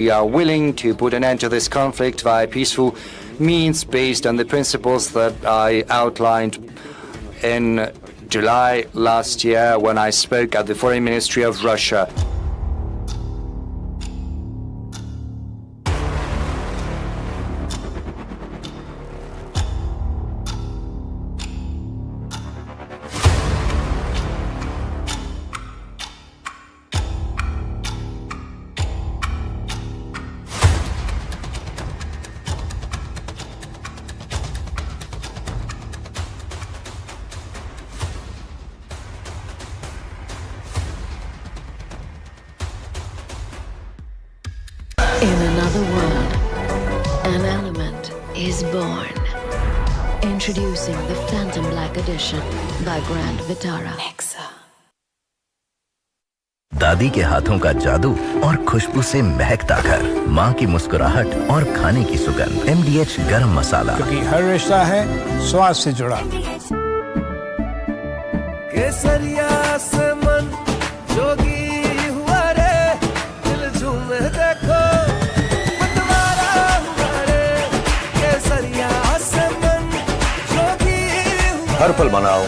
We are willing to put an end to this conflict via peaceful means based on the principles that I outlined in July last year when I spoke at the Foreign Ministry of Russia. In another world, an element is born. Introducing the Phantom Black Edition by Grand Vitara. दादी के हाथों का जादू और खुशबू से महकता घर, माँ की मुस्कुराहट और खाने की सुगंध। MDH गरम मसाला, क्योंकि हर रिश्ता है स्वाद से जुड़ा। केसरिया से मन जोगी हुआ रे, दिल झूमे देखो मतवारा हुआ रे। केसरिया से मन जोगी हुआ। हर पल मनाओ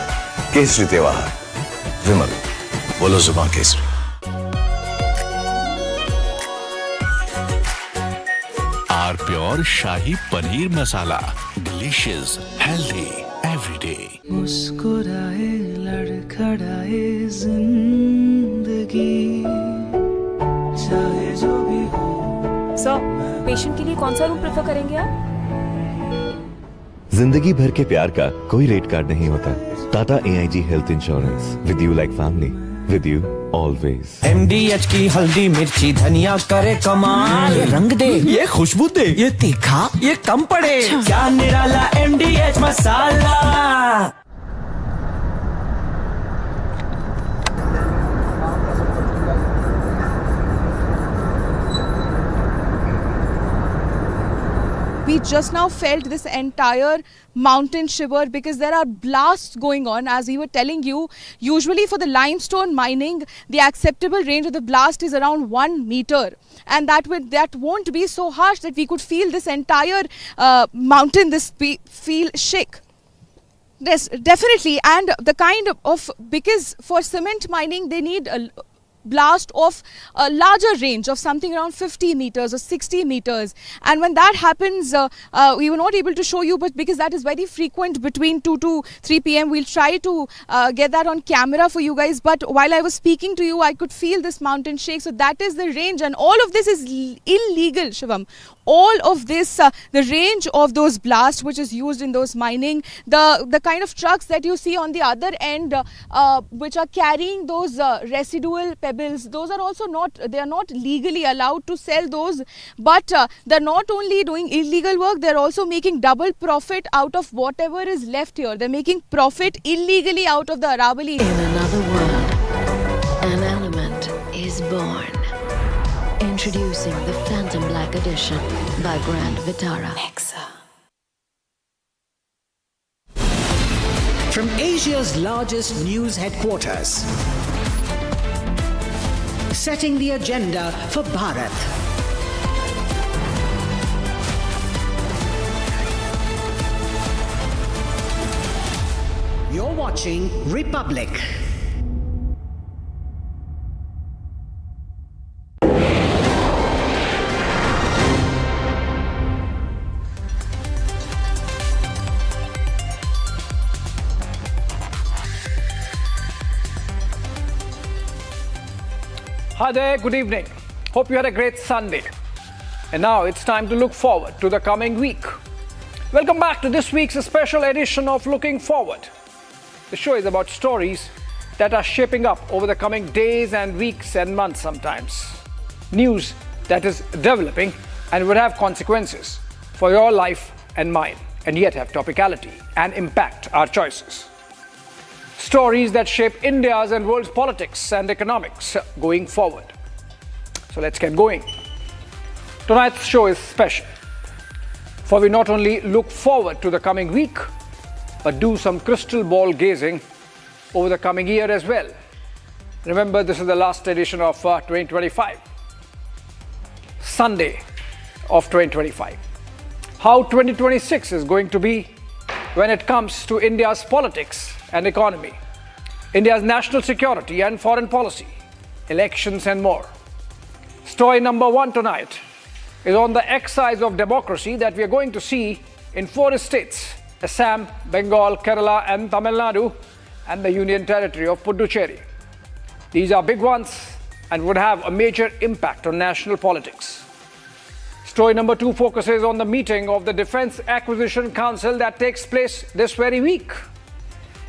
केसरी त्योहार। विमल, बोलो जुबान केसरी। Our pure shahi paneer masala, delicious, healthy everyday. मुस्कुराए लड़खड़ाए जिंदगी, चाहे जो भी हो। सर, पेशेंट के लिए कौन सा रूम प्रेफर करेंगे आप? जिंदगी भर के प्यार का कोई रेट कार्ड नहीं होता। Tata AIG health insurance, with you like family, with you always. MDH की हल्दी मिर्ची धनिया करे कमाल, ये रंग दे, ये खुशबू दे, ये तीखा, ये कम पड़े। क्या निराला MDH masala. We just now felt this entire mountain shiver because there are blasts going on. As we were telling you, usually for the limestone mining, the acceptable range of the blast is around 1 meter, and that won't be so harsh that we could feel this entire mountain feel shake. Yes, definitely, and the kind of, because for cement mining they need a blast of a larger range of something around 50 meters or 60 meters, and when that happens, we were not able to show you, but because that is very frequent between 2 to 3 p.m. we'll try to get that on camera for you guys. But while I was speaking to you, I could feel this mountain shake. So that is the range, and all of this is illegal, Shivam. All of this, the range of those blasts which is used in those mining, the kind of trucks that you see on the other end, which are carrying those residual pebbles, those are also they are not legally allowed to sell those, but they're not only doing illegal work, they're also making double profit out of whatever is left here. They're making profit illegally out of the Aravali. In another world, an element is born. Introducing the Phantom Black Edition by Grand Vitara. From Asia's largest news headquarters, setting the agenda for Bharat. You're watching Republic. Hi there, good evening. Hope you had a great Sunday. And now it's time to look forward to the coming week. Welcome back to this week's special edition of Looking Forward. The show is about stories that are shaping up over the coming days and weeks and months sometimes. News that is developing and would have consequences for your life and mine, and yet have topicality and impact our choices. Stories that shape India's and world's politics and economics going forward. So let's get going. Tonight's show is special, for we not only look forward to the coming week, but do some crystal ball gazing over the coming year as well. Remember, this is the last edition of 2025. Sunday of 2025. How 2026 is going to be when it comes to India's politics and economy, India's national security and foreign policy, elections and more. Story number one tonight is on the exercise of democracy that we are going to see in 4 states: Assam, Bengal, Kerala and Tamil Nadu, and the Union Territory of Puducherry. These are big ones and would have a major impact on national politics. Story number 2 focuses on the meeting of the Defence Acquisition Council that takes place this very week.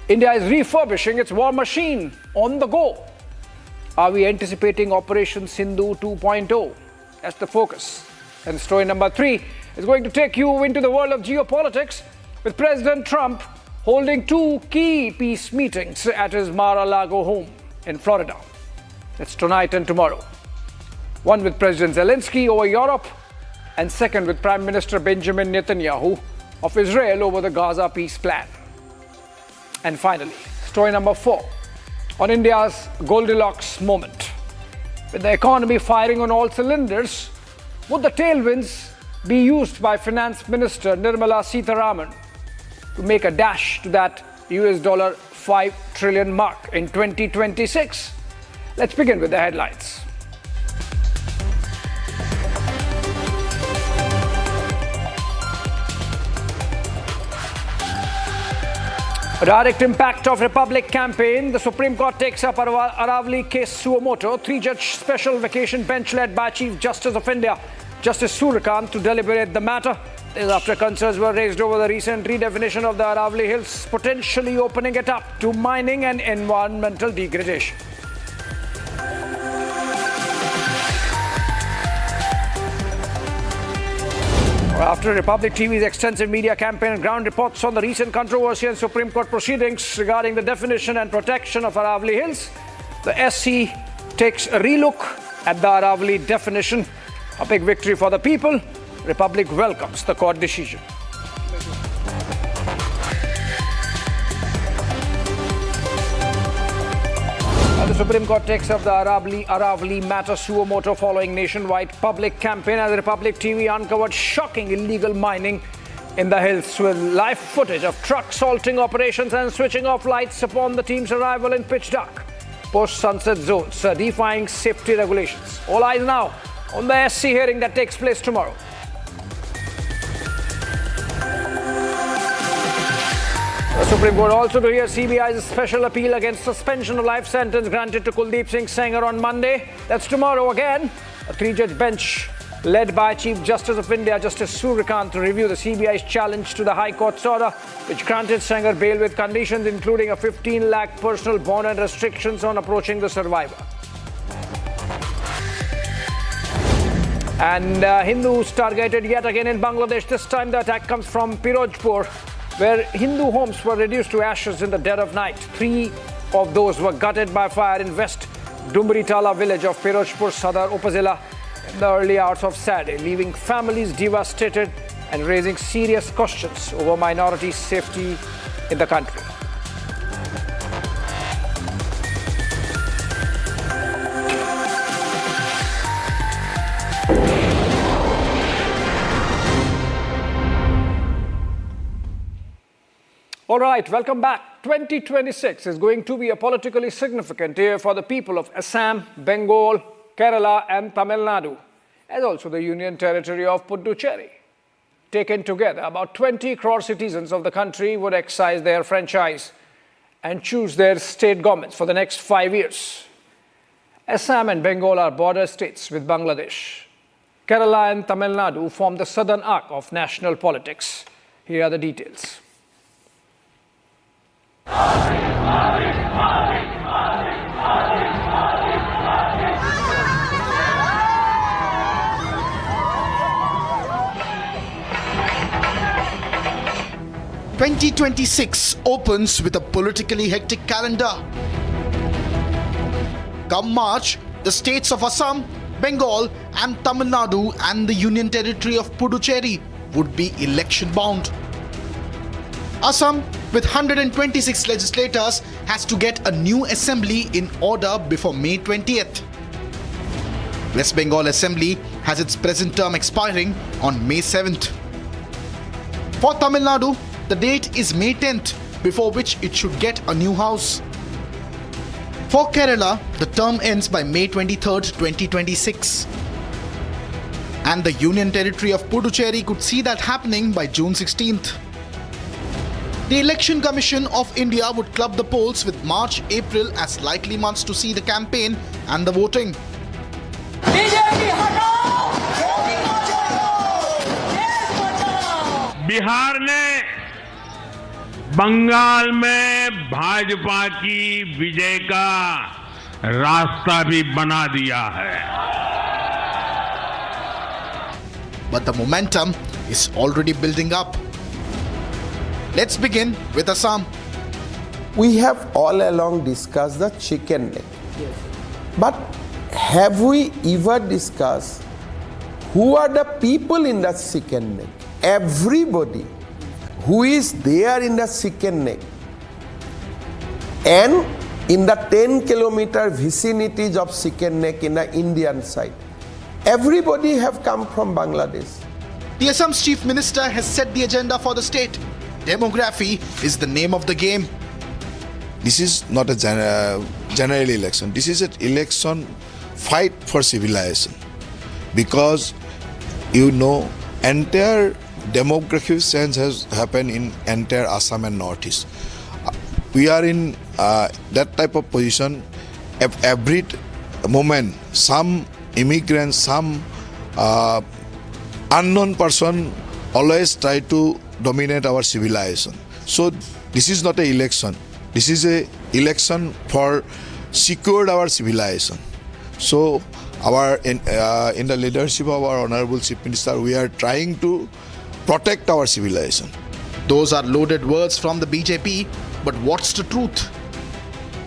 India is refurbishing its war machine on the go. Are we anticipating Operation Sindoor 2.0? That's the focus. And story number 3 is going to take you into the world of geopolitics, with President Trump holding 2 key peace meetings at his Mar-a-Lago home in Florida. That's tonight and tomorrow. One with President Zelensky over Europe, and second with Prime Minister Benjamin Netanyahu of Israel over the Gaza peace plan. And finally, story number 4 on India's Goldilocks moment. With the economy firing on all cylinders, would the tailwinds be used by Finance Minister Nirmala Sitharaman to make a dash to that $5 trillion mark in 2026? Let's begin with the headlines. A direct impact of Republic campaign. The Supreme Court takes up Aravali case suo moto. 3-judge special vacation bench led by Chief Justice of India, Justice Surikant, to deliberate the matter. This after concerns were raised over the recent redefinition of the Aravali Hills, potentially opening it up to mining and environmental degradation. After Republic TV's extensive media campaign and ground reports on the recent controversy and Supreme Court proceedings regarding the definition and protection of Aravali Hills, the SC takes a relook at the Aravali definition. A big victory for the people. Republic welcomes the court decision. The Supreme Court takes up the Aravali matter suo moto following nationwide public campaign as Republic TV uncovered shocking illegal mining in the hills with live footage of trucks halting operations and switching off lights upon the team's arrival in pitch dark post-sunset zones, defying safety regulations. All eyes now on the SC hearing that takes place tomorrow. The Supreme Court also to hear CBI's special appeal against suspension of life sentence granted to Kuldeep Singh Sengar on Monday. That's tomorrow again. A 3-judge bench led by Chief Justice of India, Justice Surikant, to review the CBI's challenge to the High Court's order, which granted Sengar bail with conditions including a 15 lakh personal bond and restrictions on approaching the survivor. And Hindus targeted yet again in Bangladesh. This time the attack comes from Pirojpur, where Hindu homes were reduced to ashes in the dead of night. 3 of those were gutted by fire in West Dumritala village of Pirojpur Sadar Upazila in the early hours of Saturday, leaving families devastated and raising serious questions over minority safety in the country. All right, welcome back. 2026 is going to be a politically significant year for the people of Assam, Bengal, Kerala and Tamil Nadu, as also the Union Territory of Puducherry. Taken together, about 20 crore citizens of the country would exercise their franchise and choose their state governments for the next 5 years. Assam and Bengal are border states with Bangladesh. Kerala and Tamil Nadu form the southern arc of national politics. Here are the details. "2026 opens with a politically hectic calendar. Come March, the states of Assam, Bengal and Tamil Nadu and the Union Territory of Puducherry would be election-bound. Assam, with 126 legislators, has to get a new assembly in order before May 20th. West Bengal Assembly has its present term expiring on May 7th. For Tamil Nadu, the date is May 10th, before which it should get a new house. For Kerala, the term ends by May 23rd, 2026. And the Union Territory of Puducherry could see that happening by June 16th. The Election Commission of India would club the polls with March, April as likely months to see the campaign and the voting. Bihar ने बंगाल में भाजपा की विजय का रास्ता भी बना दिया है. But the momentum is already building up. Let's begin with Assam. We have all along discussed the chicken neck. Yes. But have we ever discussed who are the people in the chicken neck? Everybody who is there in the chicken neck and in the 10-kilometer vicinities of chicken neck in the Indian side, everybody have come from Bangladesh. The Assam's Chief Minister has set the agenda for the state. Demography is the name of the game. This is not a general election. This is an election fight for civilization. Because, entire demographic change has happened in entire Assam and Northeast. We are in that type of position. Every moment, some immigrants, some unknown person always try to dominate our civilization. So this is not an election. This is an election for secure our civilization. So in the leadership of our Honorable Chief Minister, we are trying to protect our civilization. Those are loaded words from the BJP, but what's the truth?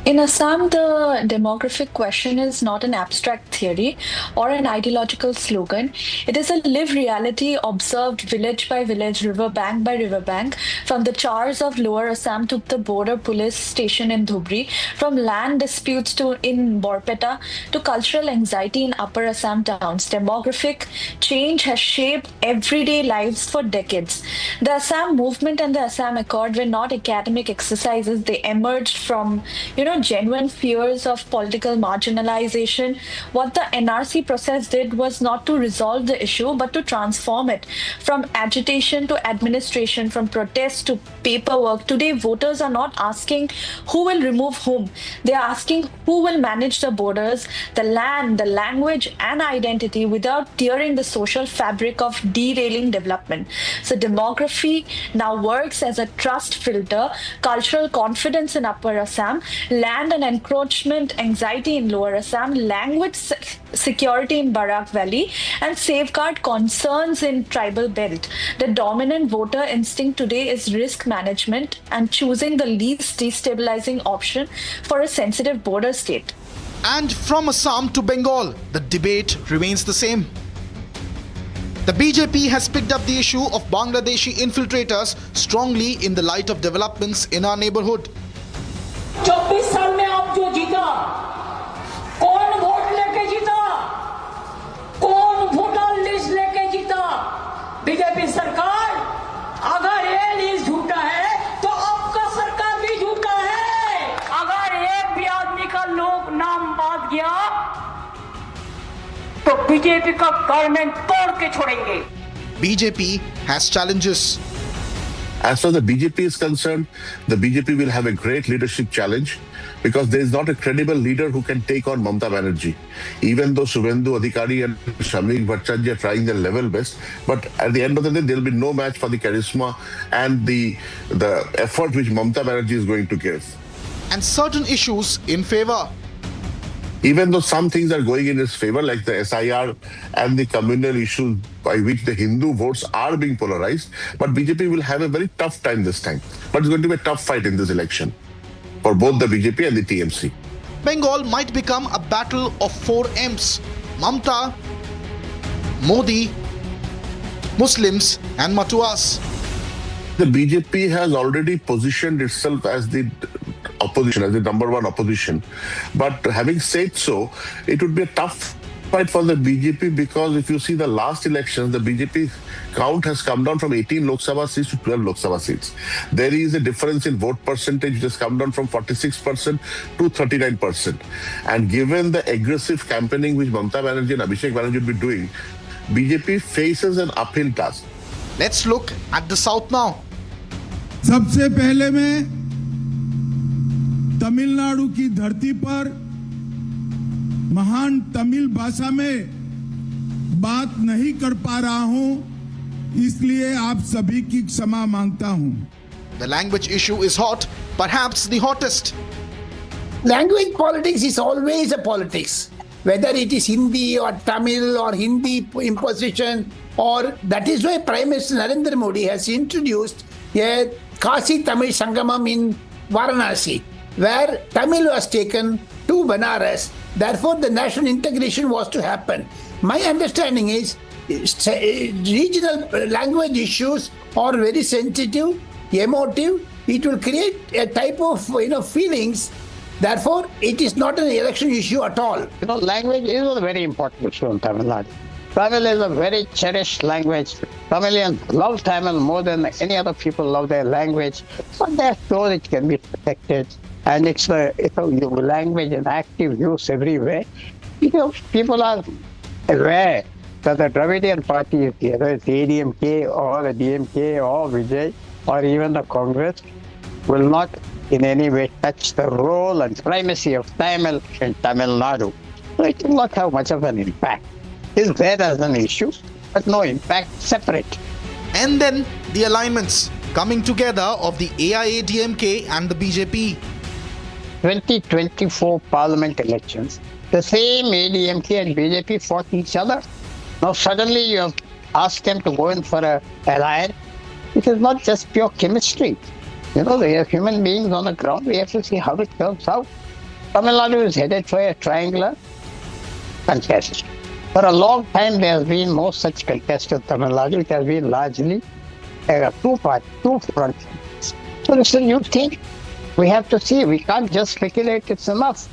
In Assam, the demographic question is not an abstract theory or an ideological slogan. It is a lived reality observed village by village, riverbank by riverbank, from the chars of Lower Assam to the border police station in Dhubri, from land disputes in Borpeta to cultural anxiety in Upper Assam towns. Demographic change has shaped everyday lives for decades. The Assam movement and the Assam Accord were not academic exercises. They emerged from, genuine fears of political marginalization. What the NRC process did was not to resolve the issue, but to transform it from agitation to administration, from protest to paperwork. Today, voters are not asking who will remove whom. They are asking who will manage the borders, the land, the language, and identity without tearing the social fabric of derailing development. So demography now works as a trust filter, cultural confidence in Upper Assam, land and encroachment anxiety in Lower Assam, language security in Barak Valley, and safeguard concerns in tribal belt. The dominant voter instinct today is risk management and choosing the least destabilizing option for a sensitive border state. And from Assam to Bengal, the debate remains the same. The BJP has picked up the issue of Bangladeshi infiltrators strongly in the light of developments in our neighborhood. 24 साल में आप जो जीता, कौन vote लेके जीता, कौन voter list लेके जीता? बीजेपी सरकार। अगर ये लिस्ट झूठा है तो आपका सरकार भी झूठा है। अगर एक भी आदमी का लोग नाम बात गया तो बीजेपी का गवर्नमेंट तोड़ के छोड़ेंगे। BJP has challenges. As far as the BJP is concerned, the BJP will have a great leadership challenge because there is not a credible leader who can take on Mamata Banerjee. Even though Suvendu Adhikari and Shamik Bhattacharya are trying their level best, but at the end of the day, there will be no match for the charisma and the effort which Mamata Banerjee is going to give. And certain issues in favor. Even though some things are going in his favor, like the SIR and the communal issues by which the Hindu votes are being polarized, but BJP will have a very tough time this time. But it's going to be a tough fight in this election for both the BJP and the TMC. Bengal might become a battle of 4 M's. Mamata, Modi, Muslims and Matuas. The BJP has already positioned itself as the opposition, as the number one opposition. But having said so, it would be a tough clarified for the BJP because if you see the last elections, the BJP count has come down from 18 Lok Sabha seats to 12 Lok Sabha seats. There is a difference in vote percentage which has come down from 46% to 39%. And given the aggressive campaigning which Mamata Banerjee and Abhishek Banerjee will be doing, BJP faces an uphill task. Let's look at the south now. सबसे पहले मैं तमिलनाडु की धरती पर महान तमिल भाषा में बात नहीं कर पा रहा हूं, इसलिए आप सभी की क्षमा मांगता हूं. The language issue is hot, perhaps the hottest. Language politics is always a politics. Whether it is Hindi or Tamil or Hindi imposition, or that is why Prime Minister Narendra Modi has introduced a Kashi Tamil Sangamam in Varanasi, where Tamil was taken to Banaras. Therefore, the national integration was to happen. My understanding is regional language issues are very sensitive, emotive. It will create a type of feelings. Therefore, it is not an election issue at all. Language is a very important issue in Tamil Nadu. Tamil is a very cherished language. Tamilians love Tamil more than any other people love their language. But they're sure it can be protected. And it's a language in active use everywhere. People are aware that the Dravidian party, whether it's ADMK or the DMK or Vijay or even the Congress, will not in any way touch the role and primacy of Tamil in Tamil Nadu. So it will not have much of an impact. It's there as an issue, but no impact separate. And then the alignments coming together of the AIADMK and the BJP. 2024 parliament elections, the same ADMK and BJP fought each other. Now suddenly you have asked them to go in for an alliance. It is not just pure chemistry. They are human beings on the ground. We have to see how it turns out. Tamil Nadu is headed for a triangular contest. For a long time, there has been no such contest in Tamil Nadu. It has been largely two front. So it's a new thing. We have to see. We can't just speculate. It's enough.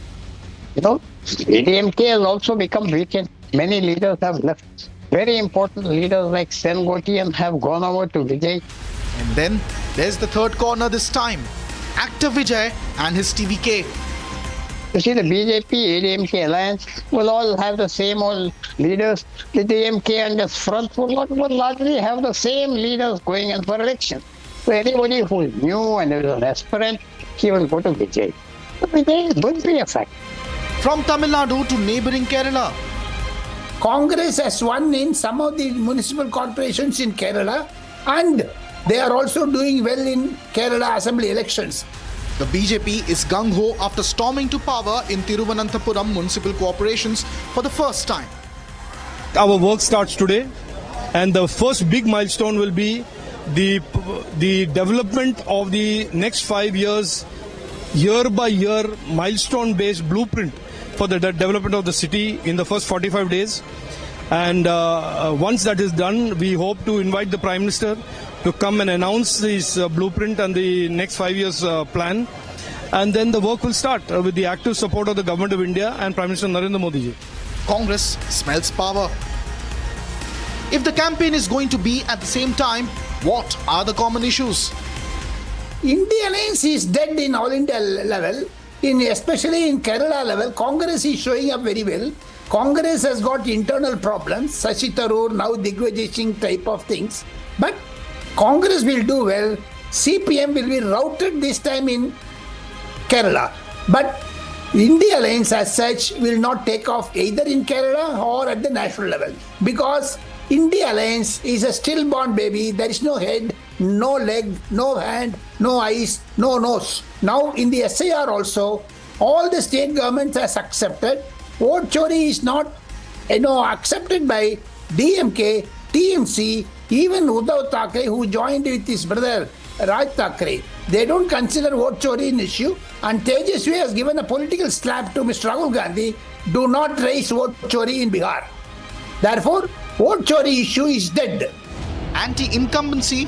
ADMK has also become weakened. Many leaders have left. Very important leaders like Sengotian have gone over to Vijay. And then there's the third corner this time. Actor Vijay and his TVK. You see, the BJP, ADMK alliance will all have the same old leaders. The DMK and the front will largely have the same leaders going in for election. So anybody who is new and is an aspirant, he will go to Vijay. So Vijay would be a fact. From Tamil Nadu to neighboring Kerala. Congress has won in some of the municipal corporations in Kerala, and they are also doing well in Kerala assembly elections. The BJP is gung-ho after storming to power in Thiruvananthapuram municipal corporations for the first time. Our work starts today, and the first big milestone will be the development of the next 5 years, year by year, milestone-based blueprint for the development of the city in the first 45 days. And once that is done, we hope to invite the Prime Minister to come and announce this blueprint and the next 5 years plan. And then the work will start with the active support of the Government of India and Prime Minister Narendra Modi ji. Congress smells power. If the campaign is going to be at the same time, what are the common issues? India Alliance is dead in all India level, especially in Kerala level. Congress is showing up very well. Congress has got internal problems, Shashi Tharoor, now Digvijay Singh type of things. But Congress will do well. CPM will be routed this time in Kerala. But India Alliance as such will not take off either in Kerala or at the national level. Because India Alliance is a stillborn baby. There is no head, no leg, no hand, no eyes, no nose. Now in the SIR also, all the state governments has accepted. Vote chori is not accepted by DMK, TMC, even Uddhav Thackeray, who joined with his brother Raj Thackeray. They don't consider vote chori an issue, and Tejasvi has given a political slap to Mr. Rahul Gandhi. Do not raise vote chori in Bihar. Therefore, vote chori issue is dead. Anti-incumbency.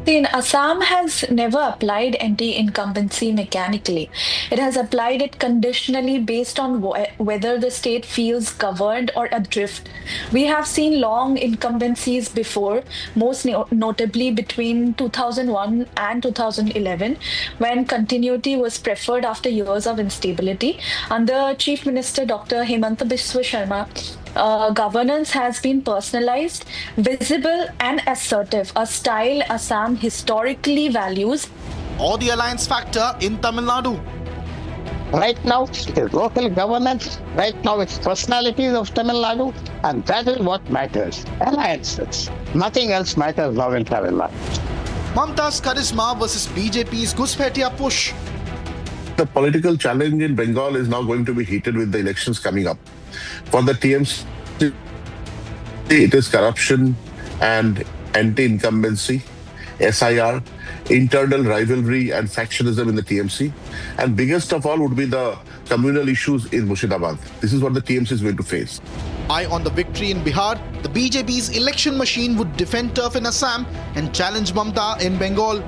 See, Assam has never applied anti-incumbency mechanically. It has applied it conditionally based on whether the state feels governed or adrift. We have seen long incumbencies before, most notably between 2001 and 2011, when continuity was preferred after years of instability. Under Chief Minister Dr. Hemanta Biswa Sharma, governance has been personalized, visible, and assertive, a style Assam historically values. Or the alliance factor in Tamil Nadu. Right now, it's local governance. Right now, it's personalities of Tamil Nadu, and that is what matters. Alliances. Nothing else matters now in Tamil Nadu. Mamta's charisma versus BJP's Ghuspatia push. The political challenge in Bengal is now going to be heated with the elections coming up. For the TMC, it is corruption and anti-incumbency, SIR, internal rivalry and factionism in the TMC. And biggest of all would be the communal issues in Murshidabad. This is what the TMC is going to face. Eye on the victory in Bihar, the BJP's election machine would defend turf in Assam and challenge Mamta in Bengal.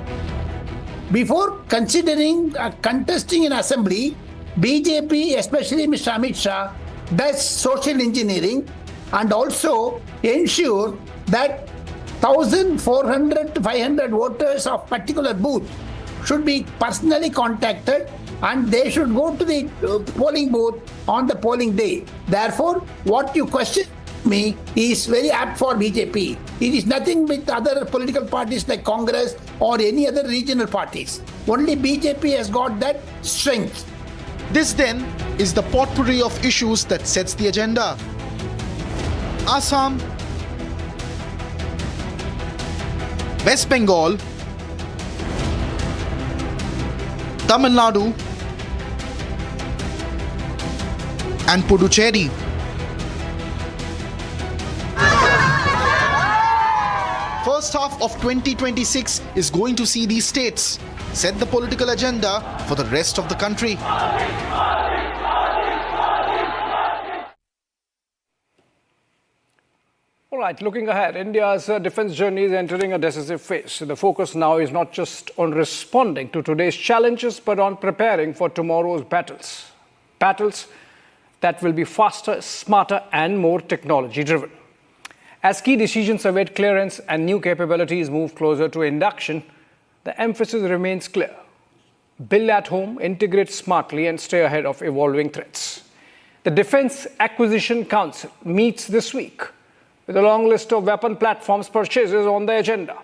Before considering contesting in assembly, BJP, especially Mr. Amit Shah, does social engineering and also ensure that 1,400 to 500 voters of particular booth should be personally contacted and they should go to the polling booth on the polling day. Therefore, what you question me is very apt for BJP. It is nothing with other political parties like Congress or any other regional parties. Only BJP has got that strength. This then is the potpourri of issues that sets the agenda. Assam, West Bengal, Tamil Nadu, and Puducherry. First half of 2026 is going to see these states set the political agenda for the rest of the country. All right, looking ahead, India's defense journey is entering a decisive phase. The focus now is not just on responding to today's challenges, but on preparing for tomorrow's battles. Battles that will be faster, smarter, and more technology-driven. As key decisions await clearance and new capabilities move closer to induction, the emphasis remains clear. Build at home, integrate smartly, and stay ahead of evolving threats. The Defense Acquisition Council meets this week with a long list of weapon platforms purchases on the agenda.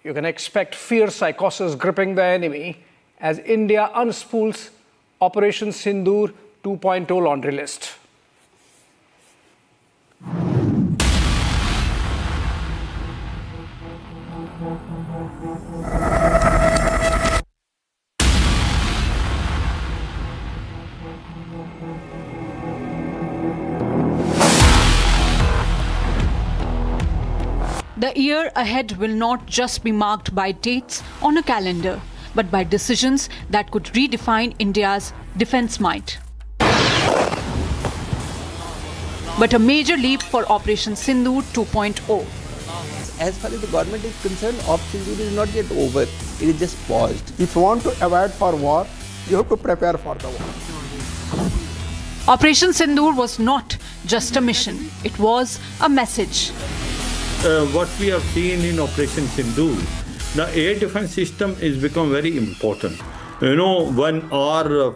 You can expect fierce psychosis gripping the enemy as India unspools Operation Sindoor 2.0 laundry list. The year ahead will not just be marked by dates on a calendar, but by decisions that could redefine India's defense might. But a major leap for Operation Sindoor 2.0. As far as the government is concerned, Operation Sindoor is not yet over. It is just paused. If you want to avoid for war, you have to prepare for the war. Operation Sindoor was not just a mission, it was a message. What we have seen in Operation Sindoor, the air defense system is become very important. You know, when our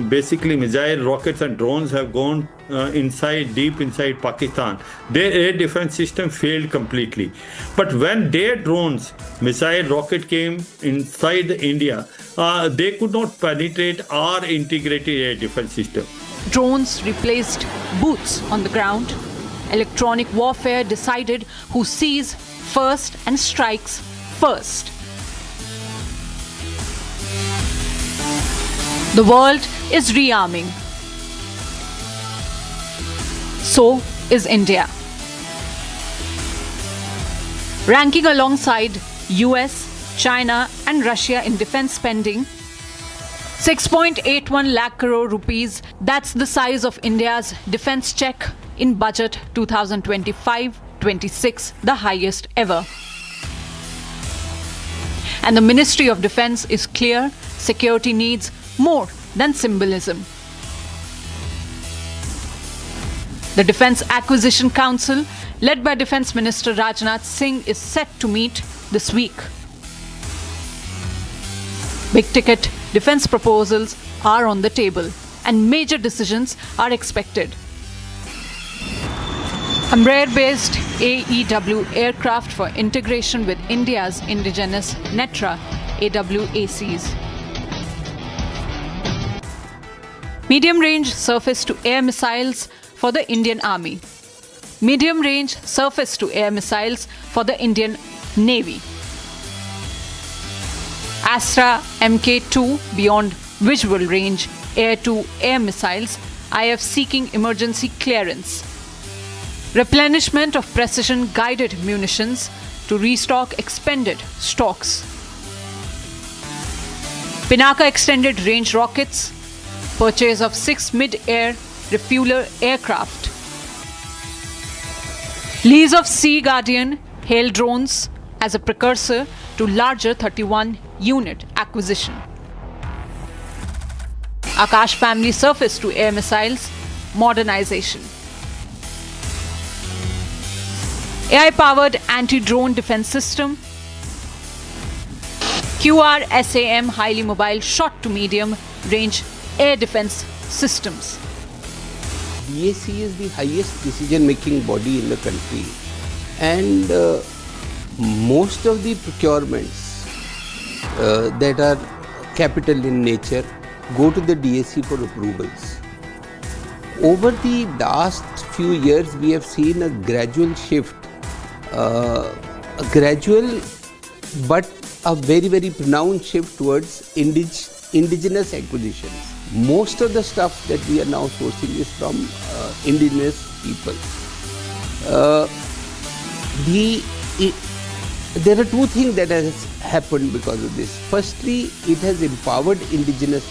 basically missile, rockets and drones have gone deep inside Pakistan, their air defense system failed completely. But when their drones, missile, rocket came inside India, they could not penetrate our integrated air defense system. Drones replaced boots on the ground. Electronic warfare decided who sees first and strikes first. The world is rearming. So is India. Ranking alongside US, China and Russia in defense spending, 6.81 lakh crore rupees, that's the size of India's defense check in budget 2025-26, the highest ever. And the Ministry of Defence is clear: security needs more than symbolism. The Defence Acquisition Council, led by Defence Minister Rajnath Singh, is set to meet this week. Big-ticket defence proposals are on the table, and major decisions are expected. Embraer-based AEW aircraft for integration with India's indigenous Netra AWACs. Medium-range surface-to-air missiles for the Indian Army. Medium-range surface-to-air missiles for the Indian Navy. Astra Mk2 beyond visual range air-to-air missiles, IF seeking emergency clearance. Replenishment of precision-guided munitions to restock expended stocks. Pinaka extended range rockets. Purchase of 6 mid-air refueler aircraft. Lease of Sea Guardian hail drones as a precursor to larger 31-unit acquisition. Akash family surface-to-air missiles modernization. AI-powered anti-drone defense system. QRSAM highly mobile short-to-medium range air defense systems. DAC is the highest decision-making body in the country, and most of the procurements that are capital in nature go to the DAC for approvals. Over the last few years, we have seen a gradual shift, a gradual but a very, very pronounced shift towards indigenous acquisitions. Most of the stuff that we are now sourcing is from indigenous people. There are two things that has happened because of this. Firstly, it has empowered indigenous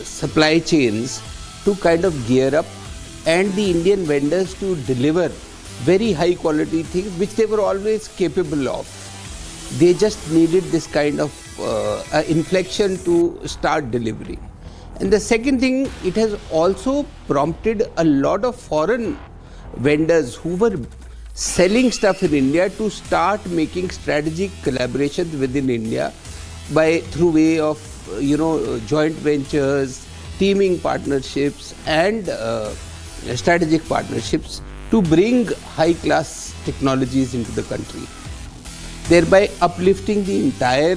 supply chains to kind of gear up, and the Indian vendors to deliver very high quality things which they were always capable of. They just needed this kind of inflection to start delivering. And the second thing, it has also prompted a lot of foreign vendors who were selling stuff in India to start making strategic collaborations within India through way of joint ventures, teaming partnerships, and strategic partnerships to bring high-class technologies into the country, thereby uplifting the entire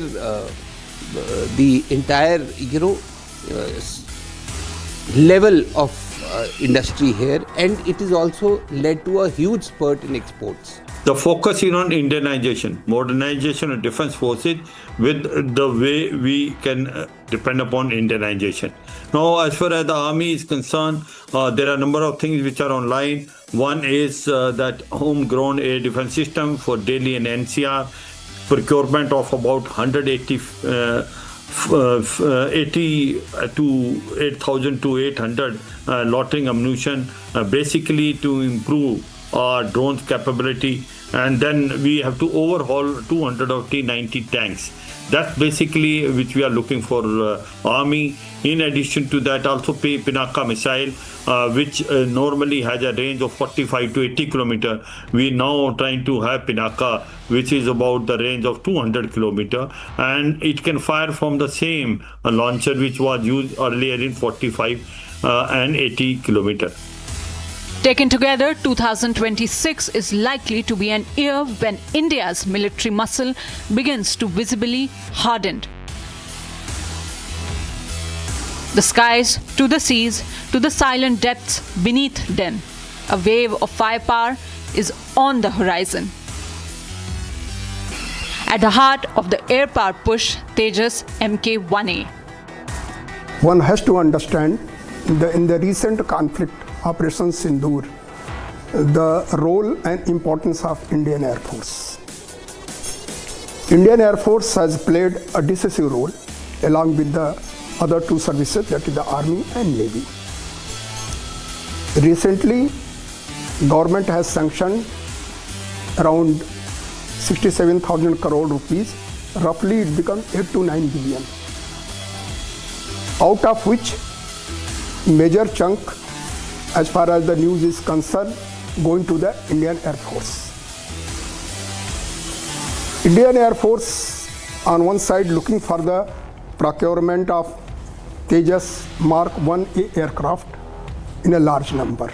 level of industry here, and it is also led to a huge spurt in exports. The focus is on Indianization, modernization of defense forces with the way we can depend upon Indianization. Now, as far as the army is concerned, there are a number of things which are online. One is that homegrown air defense system for Delhi and NCR, procurement of about 80 to 8,000 to 800 loitering ammunition, basically to improve our drones capability, and then we have to overhaul 200 of T-90 tanks. That's basically which we are looking for army. In addition to that, also Pinaka missile, which normally has a range of 45 to 80 kilometer. We now trying to have Pinaka, which is about the range of 200 kilometer, and it can fire from the same launcher which was used earlier in 45 and 80 kilometer. Taken together, 2026 is likely to be an year when India's military muscle begins to visibly harden. The skies to the seas to the silent depths beneath them, a wave of firepower is on the horizon. At the heart of the air power push, Tejas Mk1A. One has to understand in the recent conflict, Operation Sindoor, the role and importance of Indian Air Force. Indian Air Force has played a decisive role along with the other two services, that is the Army and Navy. Recently, government has sanctioned around 67,000 crore rupees roughly it becomes 8 to 9 billion. Out of which major chunk, as far as the news is concerned, going to the Indian Air Force. Indian Air Force on one side looking for the procurement of Tejas Mark 1A aircraft in a large number.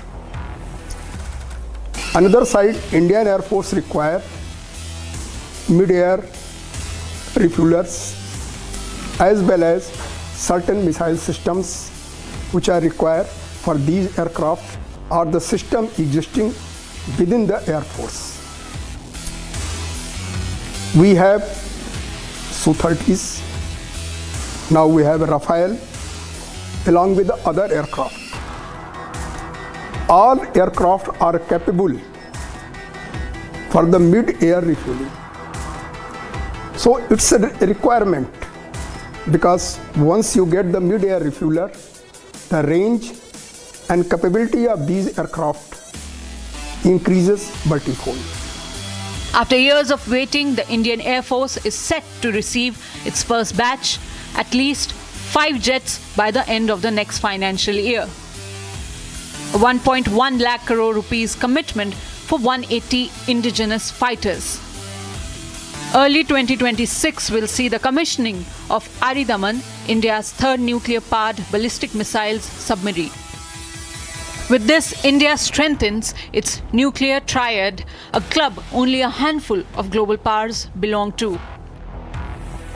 Another side, Indian Air Force require mid-air refuelers as well as certain missile systems which are required for these aircraft or the system existing within the Air Force. We have Su-30s, now we have Rafale along with the other aircraft. All aircraft are capable for the mid-air refueling. So it's a requirement because once you get the mid-air refueler, the range and capability of these aircraft increases multifold. After years of waiting, the Indian Air Force is set to receive its first batch, at least 5 jets by the end of the next financial year. A 1.1 lakh crore rupees commitment for 180 indigenous fighters. Early 2026 will see the commissioning of Aridaman, India's third nuclear-powered ballistic missiles submarine. With this, India strengthens its nuclear triad, a club only a handful of global powers belong to.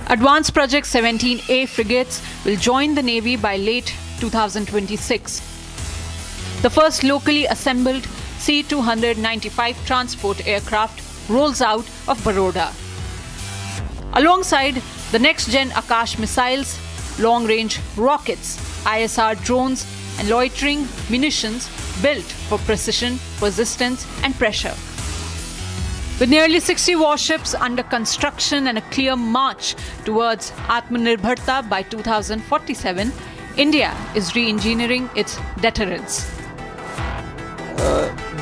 Advanced Project 17A frigates will join the Navy by late 2026. The first locally assembled C-295 transport aircraft rolls out of Baroda. Alongside the next-gen Akash missiles, long-range rockets, ISR drones, and loitering munitions built for precision, persistence, and pressure. With nearly 60 warships under construction and a clear march towards Atmanirbharta by 2047, India is re-engineering its deterrence.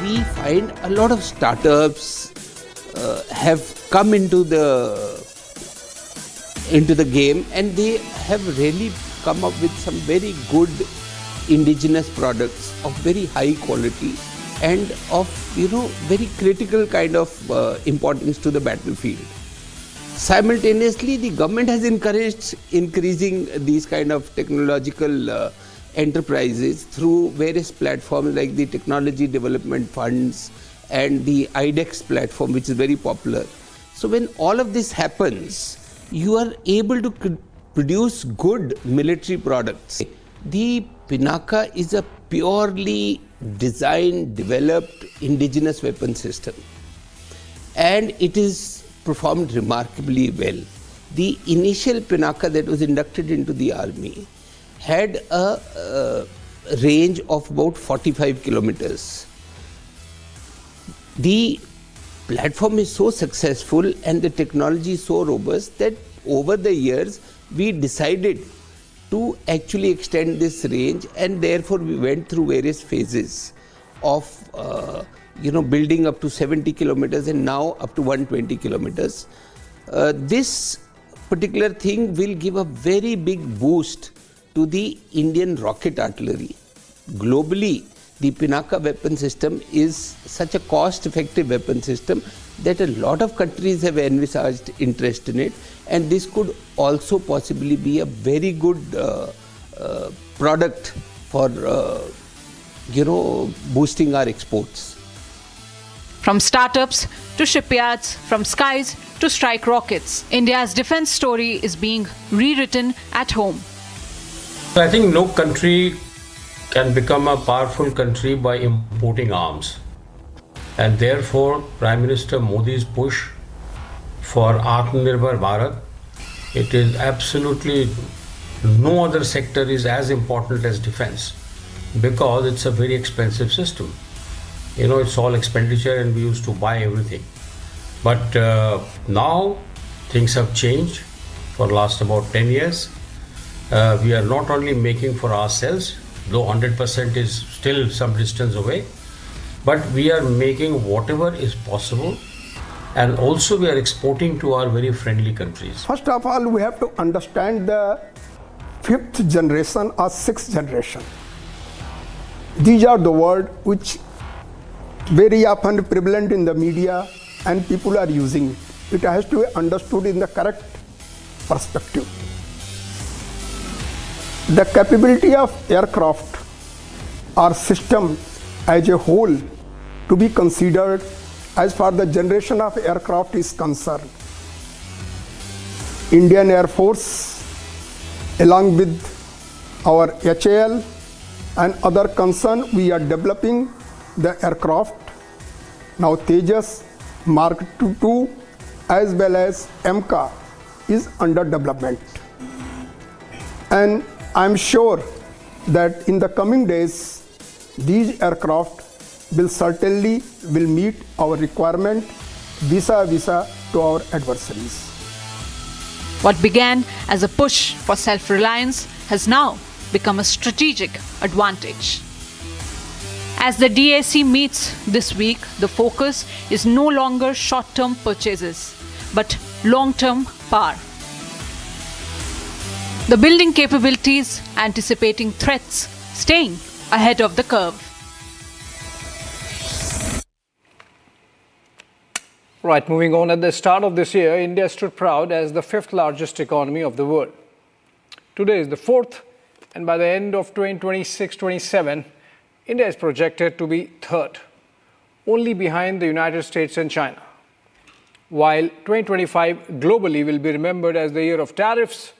We find a lot of startups have come into the game, and they have really come up with some very good indigenous products of very high quality and of very critical kind of importance to the battlefield. Simultaneously, the government has encouraged increasing these kind of technological enterprises through various platforms like the Technology Development Funds and the IDEX platform, which is very popular. So when all of this happens, you are able to produce good military products. The Pinaka is a purely designed, developed indigenous weapon system, and it is performed remarkably well. The initial Pinaka that was inducted into the army had a range of about 45 kilometers. The platform is so successful and the technology is so robust that over the years we decided to actually extend this range, and therefore we went through various phases of building up to 70 kilometers and now up to 120 kilometers. This particular thing will give a very big boost to the Indian rocket artillery. Globally, the Pinaka weapon system is such a cost-effective weapon system that a lot of countries have envisaged interest in it, and this could also possibly be a very good product for boosting our exports. From startups to shipyards, from skies to strike rockets, India's defense story is being rewritten at home. I think no country can become a powerful country by importing arms. And therefore, Prime Minister Modi's push for Atmanirbhar Bharat, it is absolutely no other sector is as important as defense, because it's a very expensive system. It's all expenditure and we used to buy everything. But now things have changed for the last about 10 years. We are not only making for ourselves, though 100% is still some distance away, but we are making whatever is possible and also we are exporting to our very friendly countries. First of all, we have to understand the fifth generation or sixth generation. These are the words which very often prevalent in the media and people are using it. It has to be understood in the correct perspective. The capability of aircraft or system as a whole to be considered as far the generation of aircraft is concerned. Indian Air Force, along with our HAL and other concern, we are developing the aircraft. Now Tejas, Mark II, as well as MCA is under development. And I'm sure that in the coming days, these aircraft will certainly meet our requirement vis-a-vis to our adversaries. What began as a push for self-reliance has now become a strategic advantage. As the DAC meets this week, the focus is no longer short-term purchases, but long-term power. The building capabilities, anticipating threats, staying ahead of the curve. Right, moving on. At the start of this year, India stood proud as the fifth largest economy of the world. Today is the fourth, and by the end of 2026-27, India is projected to be third, only behind the United States and China. While 2025 globally will be remembered as the year of tariffs,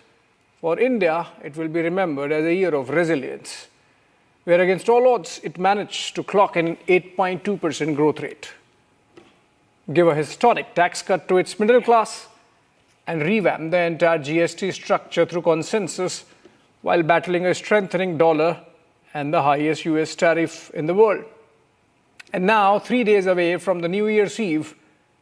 for India, it will be remembered as a year of resilience, where against all odds, it managed to clock an 8.2% growth rate, give a historic tax cut to its middle class, and revamp the entire GST structure through consensus while battling a strengthening dollar and the highest US tariff in the world. And now, 3 days away from the New Year's Eve,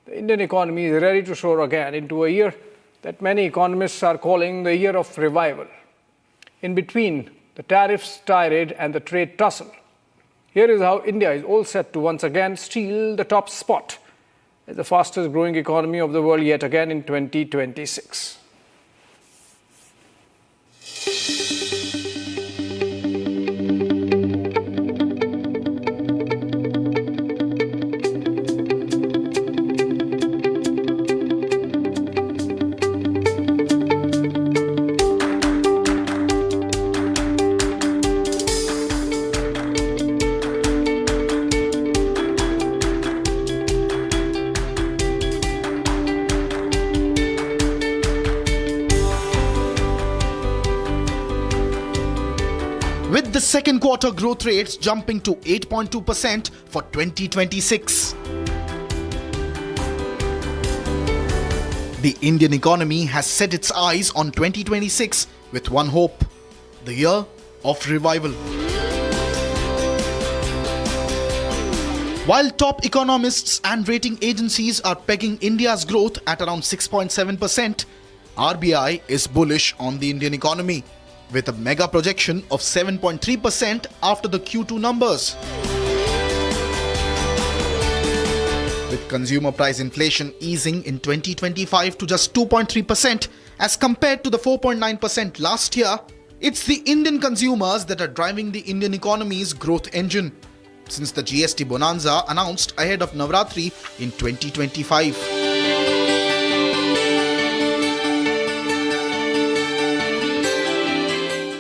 the Indian economy is ready to soar again into a year that many economists are calling the year of revival. In between the tariffs tirade and the trade tussle, here is how India is all set to once again steal the top spot as the fastest growing economy of the world yet again in 2026. With the second quarter growth rates jumping to 8.2% for 2026. The Indian economy has set its eyes on 2026 with one hope: the year of revival. While top economists and rating agencies are pegging India's growth at around 6.7%, RBI is bullish on the Indian economy, with a mega projection of 7.3% after the Q2 numbers. With consumer price inflation easing in 2025 to just 2.3% as compared to the 4.9% last year, it's the Indian consumers that are driving the Indian economy's growth engine since the GST bonanza announced ahead of Navratri in 2025.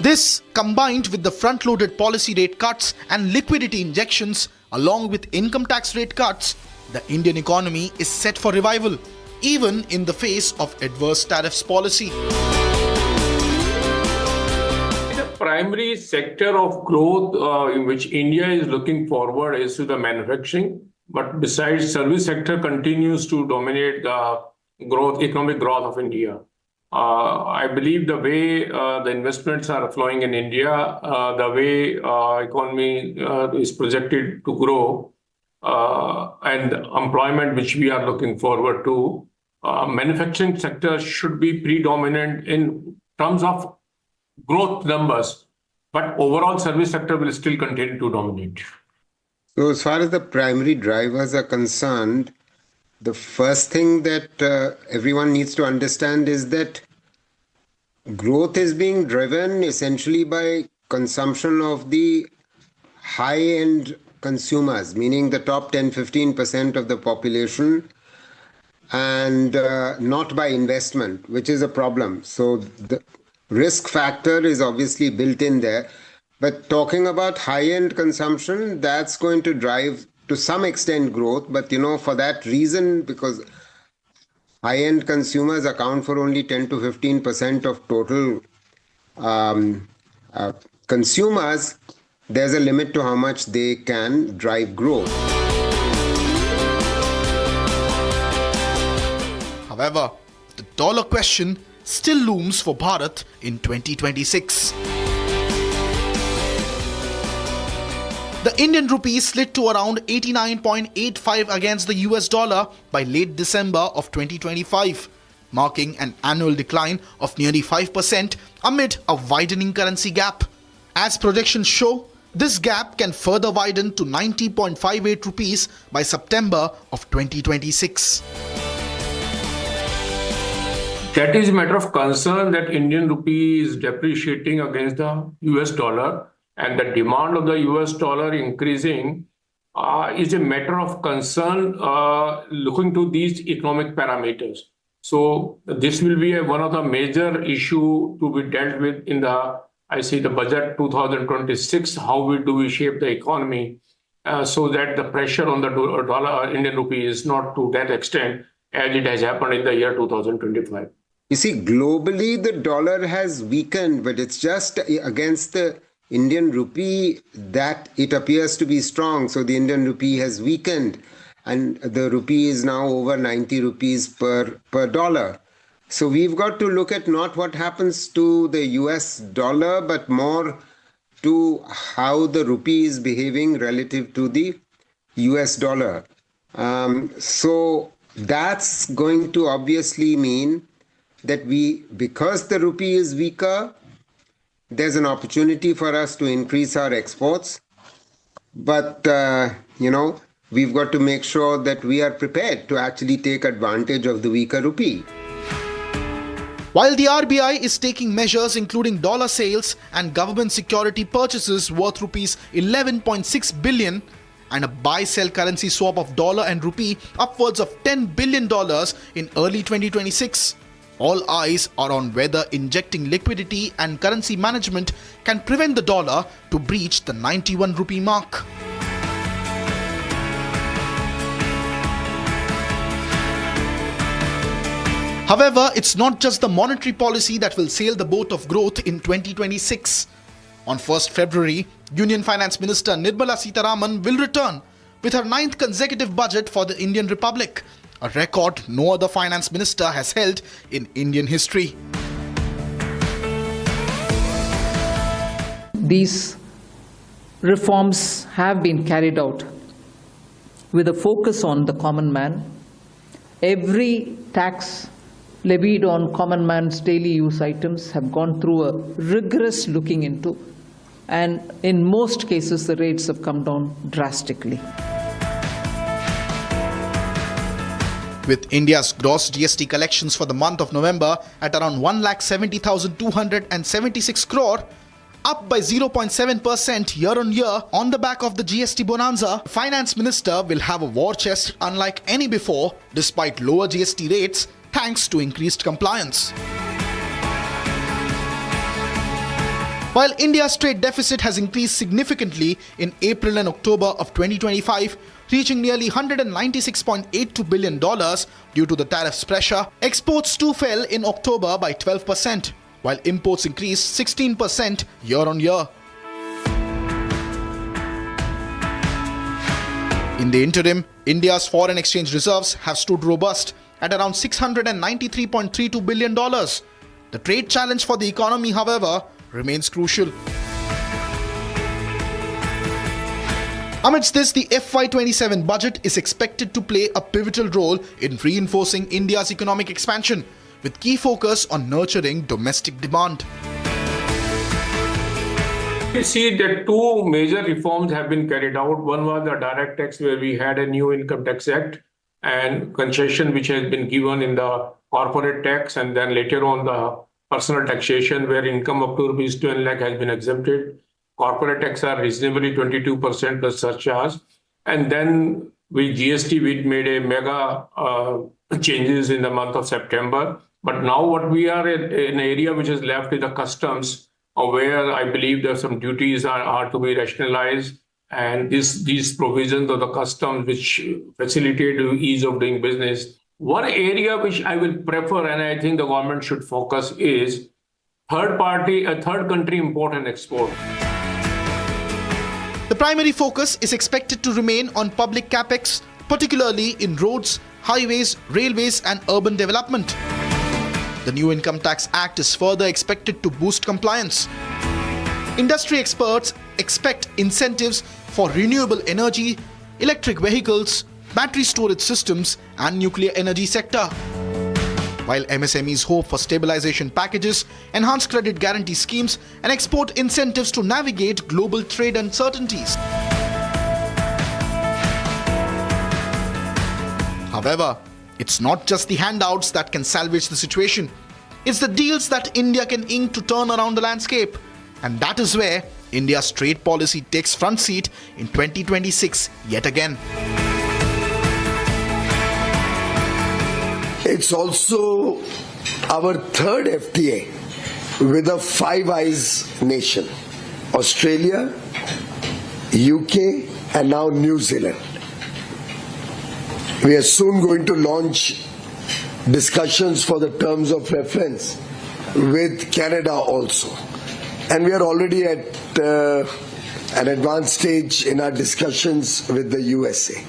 This, combined with the front-loaded policy rate cuts and liquidity injections, along with income tax rate cuts, the Indian economy is set for revival, even in the face of adverse tariffs policy. The primary sector of growth in which India is looking forward is to the manufacturing. But besides, service sector continues to dominate the economic growth of India. I believe the way the investments are flowing in India, the way economy is projected to grow, and employment which we are looking forward to, manufacturing sector should be predominant in terms of growth numbers, but overall service sector will still continue to dominate. So as far as the primary drivers are concerned, the first thing that everyone needs to understand is that growth is being driven essentially by consumption of the high-end consumers, meaning the top 10-15% of the population, and not by investment, which is a problem. So the risk factor is obviously built in there. But talking about high-end consumption, that's going to drive to some extent growth. But, for that reason, because high-end consumers account for only 10 to 15% of total consumers, there's a limit to how much they can drive growth. However, the dollar question still looms for Bharat in 2026. The Indian rupee slid to around 89.85 against the US dollar by late December of 2025, marking an annual decline of nearly 5% amid a widening currency gap. As projections show, this gap can further widen to 90.58 rupees by September of 2026. That is a matter of concern that Indian rupee is depreciating against the US dollar, and the demand of the US dollar increasing is a matter of concern looking to these economic parameters. So this will be one of the major issue to be dealt with in the budget 2026. How do we shape the economy so that the pressure on the dollar Indian rupee is not to that extent as it has happened in the year 2025. You see, globally, the dollar has weakened, but it's just against the Indian rupee that it appears to be strong. So the Indian rupee has weakened, and the rupee is now over 90 rupees per dollar. So we've got to look at not what happens to the US dollar, but more to how the rupee is behaving relative to the US dollar. So that's going to obviously mean that because the rupee is weaker, there's an opportunity for us to increase our exports. But, we've got to make sure that we are prepared to actually take advantage of the weaker rupee. While the RBI is taking measures including dollar sales and government security purchases worth rupees 11.6 billion and a buy-sell currency swap of dollar and rupee upwards of $10 billion in early 2026, all eyes are on whether injecting liquidity and currency management can prevent the dollar to breach the 91 rupee mark. However, it's not just the monetary policy that will sail the boat of growth in 2026. On 1st February, Union Finance Minister Nirmala Sitharaman will return with her 9th consecutive budget for the Indian Republic, a record no other finance minister has held in Indian history. These reforms have been carried out with a focus on the common man. Every tax levied on common man's daily use items have gone through a rigorous looking into, and in most cases the rates have come down drastically. With India's gross GST collections for the month of November at around 1,70,276 crore, up by 0.7% year-on-year on the back of the GST bonanza, the Finance Minister will have a war chest unlike any before, despite lower GST rates thanks to increased compliance. While India's trade deficit has increased significantly in April and October of 2025, reaching nearly $196.82 billion due to the tariffs pressure, exports too fell in October by 12%, while imports increased 16% year-on-year. In the interim, India's foreign exchange reserves have stood robust at around $693.32 billion. The trade challenge for the economy, however, remains crucial. Amidst this, the FY27 budget is expected to play a pivotal role in reinforcing India's economic expansion, with key focus on nurturing domestic demand. We see that two major reforms have been carried out. One was the direct tax, where we had a new income tax act, and concession which has been given in the corporate tax and then later on the personal taxation where income up to rupees 12 lakh has been exempted. Corporate tax are reasonably 22% plus surcharge. And then with GST, we made a mega changes in the month of September. But now what we are in an area which is left is the customs, where I believe there are some duties are to be rationalized. And these provisions of the customs which facilitate the ease of doing business. One area which I will prefer and I think the government should focus is third country import and export. The primary focus is expected to remain on public capex, particularly in roads, highways, railways and urban development. The new Income Tax Act is further expected to boost compliance. Industry experts expect incentives for renewable energy, electric vehicles, battery storage systems and nuclear energy sector. While MSMEs hope for stabilization packages, enhanced credit guarantee schemes and export incentives to navigate global trade uncertainties. However, it's not just the handouts that can salvage the situation. It's the deals that India can ink to turn around the landscape. And that is where India's trade policy takes front seat in 2026 yet again. It's also our third FTA with a Five Eyes nation: Australia, UK, and now New Zealand. We are soon going to launch discussions for the terms of reference with Canada also. And we are already at an advanced stage in our discussions with the USA.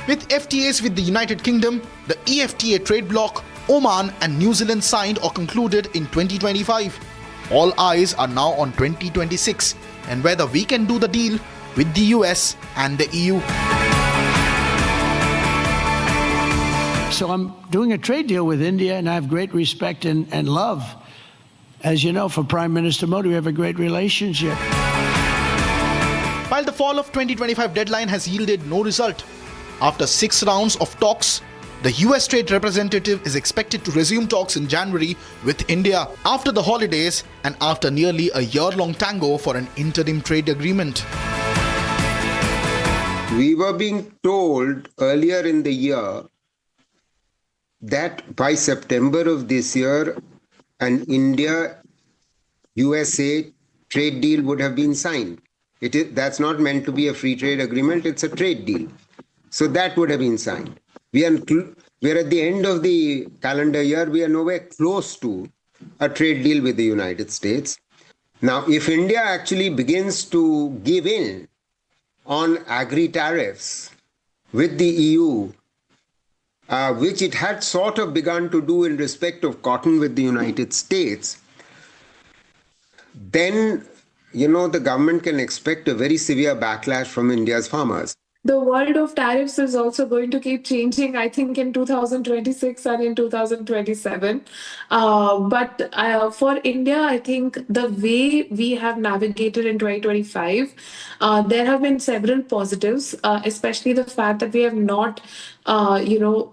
With FTAs with the United Kingdom, the EFTA trade bloc, Oman and New Zealand signed or concluded in 2025. All eyes are now on 2026 and whether we can do the deal with the US and the EU. So I'm doing a trade deal with India and I have great respect and love. As you know, for Prime Minister Modi, we have a great relationship. While the fall of 2025 deadline has yielded no result, after 6 rounds of talks, the US Trade Representative is expected to resume talks in January with India after the holidays and after nearly a year-long tango for an interim trade agreement. We were being told earlier in the year that by September of this year, an India-USA trade deal would have been signed. That's not meant to be a free trade agreement, it's a trade deal. So that would have been signed. We are at the end of the calendar year, we are nowhere close to a trade deal with the United States. Now, if India actually begins to give in on agri-tariffs with the EU, which it had sort of begun to do in respect of cotton with the United States, then, the government can expect a very severe backlash from India's farmers. The world of tariffs is also going to keep changing, I think, in 2026 and in 2027. But for India, I think the way we have navigated in 2025, there have been several positives, especially the fact that we have not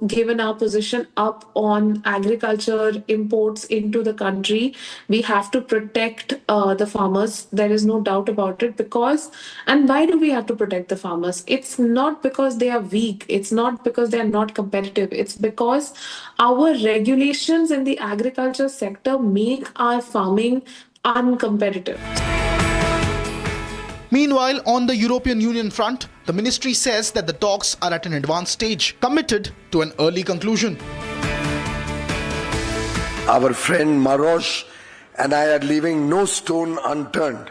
given our position up on agriculture imports into the country. We have to protect the farmers. There is no doubt about it. And why do we have to protect the farmers? It's not because they are weak. It's not because they are not competitive. It's because our regulations in the agriculture sector make our farming uncompetitive. Meanwhile, on the European Union front, the ministry says that the talks are at an advanced stage, committed to an early conclusion. Our friend Maroš and I are leaving no stone unturned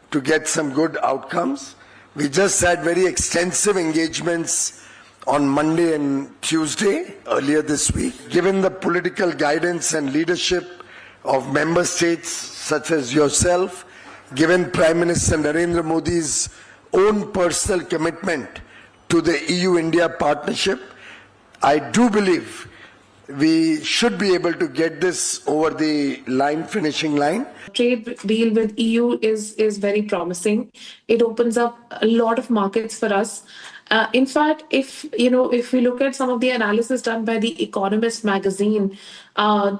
to get some good outcomes. We just had very extensive engagements on Monday and Tuesday earlier this week. Given the political guidance and leadership of member states such as yourself, given Prime Minister Narendra Modi's own personal commitment to the EU-India partnership, I do believe we should be able to get this over the finishing line. Trade deal with EU is very promising. It opens up a lot of markets for us. In fact, if we look at some of the analysis done by the Economist magazine, 4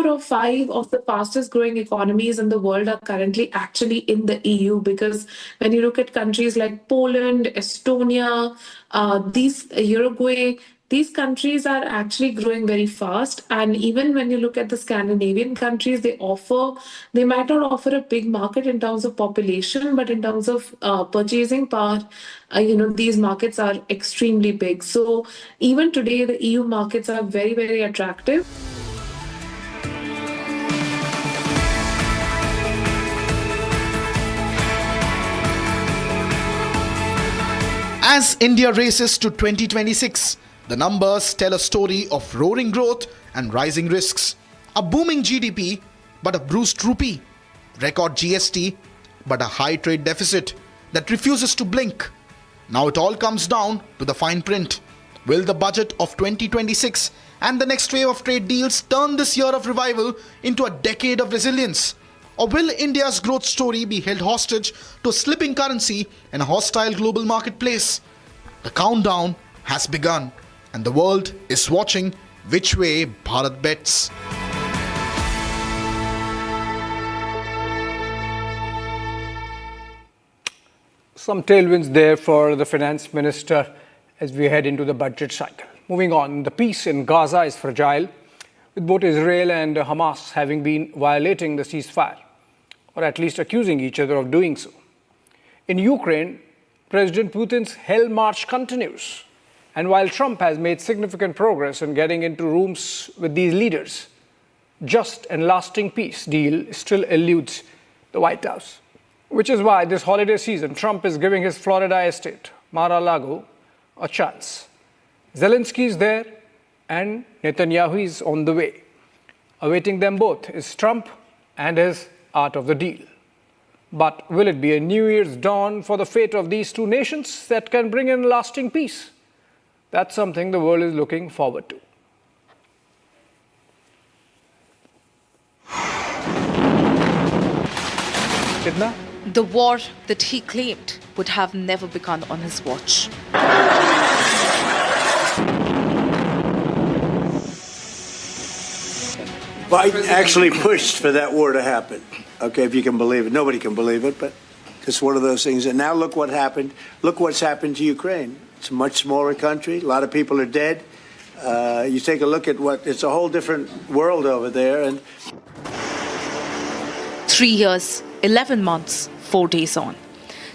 or 5 of the fastest growing economies in the world are currently actually in the EU, because when you look at countries like Poland, Estonia, Uruguay, these countries are actually growing very fast. And even when you look at the Scandinavian countries, they might not offer a big market in terms of population, but in terms of purchasing power, these markets are extremely big. So even today, the EU markets are very, very attractive. As India races to 2026, the numbers tell a story of roaring growth and rising risks. A booming GDP, but a bruised rupee. Record GST, but a high trade deficit that refuses to blink. Now it all comes down to the fine print. Will the budget of 2026 and the next wave of trade deals turn this year of revival into a decade of resilience? Or will India's growth story be held hostage to a slipping currency and a hostile global marketplace? The countdown has begun, and the world is watching which way Bharat bets. Some tailwinds there for the finance minister as we head into the budget cycle. Moving on, the peace in Gaza is fragile, with both Israel and Hamas having been violating the ceasefire, or at least accusing each other of doing so. In Ukraine, President Putin's hell march continues. And while Trump has made significant progress in getting into rooms with these leaders, just and lasting peace deal still eludes the White House. Which is why this holiday season, Trump is giving his Florida estate, Mar-a-Lago, a chance. Zelensky is there and Netanyahu is on the way. Awaiting them both is Trump and his art of the deal. But will it be a New Year's dawn for the fate of these two nations that can bring in lasting peace? That's something the world is looking forward to. Kitna? The war that he claimed would have never begun on his watch. Biden actually pushed for that war to happen. Okay, if you can believe it. Nobody can believe it, but it's one of those things. And now look what happened. Look what's happened to Ukraine. It's a much smaller country. A lot of people are dead. You take a look at it's a whole different world over there. And 3 years, 11 months, 4 days on.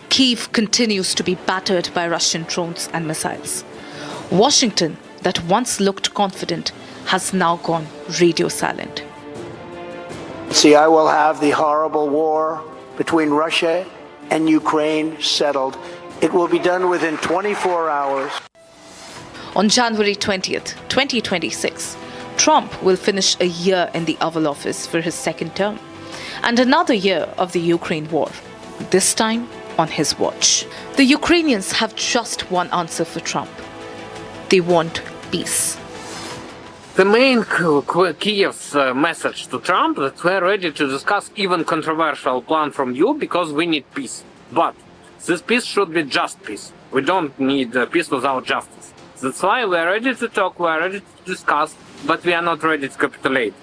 Kyiv continues to be battered by Russian drones and missiles. Washington, that once looked confident, has now gone radio silent. See, I will have the horrible war between Russia and Ukraine settled. It will be done within 24 hours. On January 20th, 2026, Trump will finish a year in the Oval Office for his second term, and another year of the Ukraine war, this time on his watch. The Ukrainians have just one answer for Trump. They want peace. The main Kiev's message to Trump that we're ready to discuss even controversial plan from you because we need peace. But this peace should be just peace. We don't need peace without justice. That's why we're ready to talk, we're ready to discuss, but we are not ready to capitulate.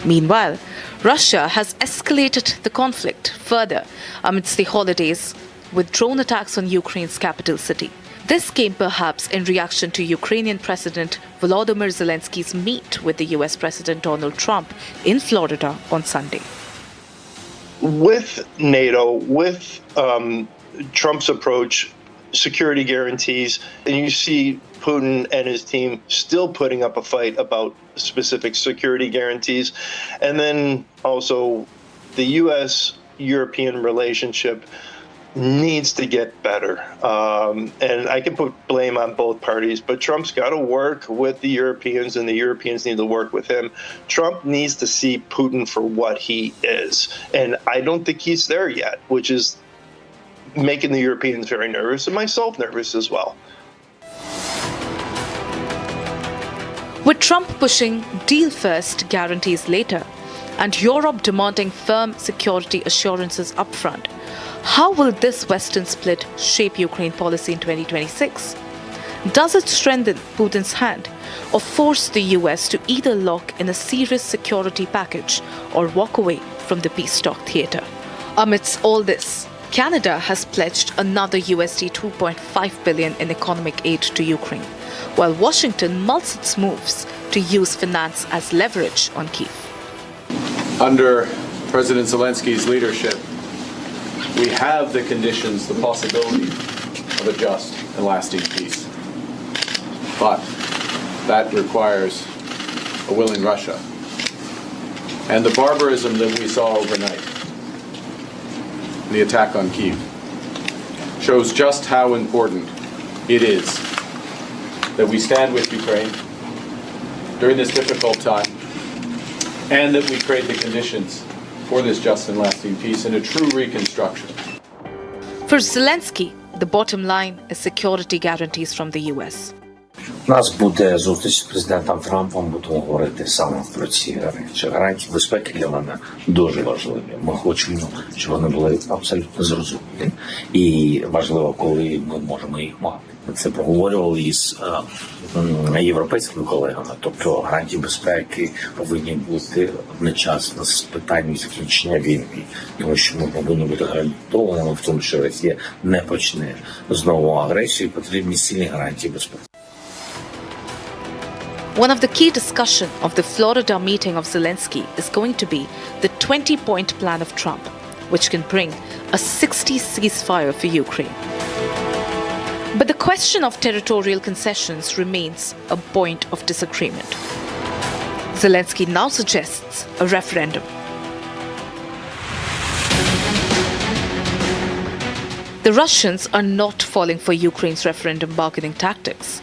Meanwhile, Russia has escalated the conflict further amidst the holidays with drone attacks on Ukraine's capital city. This came perhaps in reaction to Ukrainian President Volodymyr Zelensky's meet with the US President Donald Trump in Florida on Sunday. With NATO, with Trump's approach, security guarantees, and you see Putin and his team still putting up a fight about specific security guarantees. And then also the US-European relationship needs to get better. And I can put blame on both parties, but Trump's got to work with the Europeans and the Europeans need to work with him. Trump needs to see Putin for what he is. And I don't think he's there yet, which is making the Europeans very nervous and myself nervous as well. With Trump pushing deal first, guarantees later, and Europe demanding firm security assurances upfront, How will this Western split shape Ukraine policy in 2026? Does it strengthen Putin's hand or force the US to either lock in a serious security package or walk away from the peace talk theatre? Amidst all this, Canada has pledged another USD 2.5 billion in economic aid to Ukraine, while Washington mulls its moves to use finance as leverage on Kyiv. Under President Zelensky's leadership, we have the conditions, the possibility of a just and lasting peace. But that requires a willing Russia. And the barbarism that we saw overnight, the attack on Kyiv, shows just how important it is that we stand with Ukraine during this difficult time, and that we create the conditions for this just and lasting peace and a true reconstruction. For Zelensky, the bottom line is security guarantees from the US. У нас буде зустріч з президентом Трампом, будемо говорити саме про ці речі. Гарантії безпеки для мене дуже важливі. Ми хочемо, щоб вони були абсолютно зрозумілі. І важливо, коли ми можемо їх мати. Ми це проговорювали із європейськими колегами. Тобто гарантії безпеки повинні бути одночасно з питанням закінчення війни. Тому що ми повинні бути гарантованими в тому, що Росія не почне знову агресію, потрібні сильні гарантії безпеки. One of the key discussion of the Florida meeting of Zelensky is going to be the 20-point plan of Trump, which can bring a 60 ceasefire for Ukraine. But the question of territorial concessions remains a point of disagreement. Zelensky now suggests a referendum. The Russians are not falling for Ukraine's referendum bargaining tactics.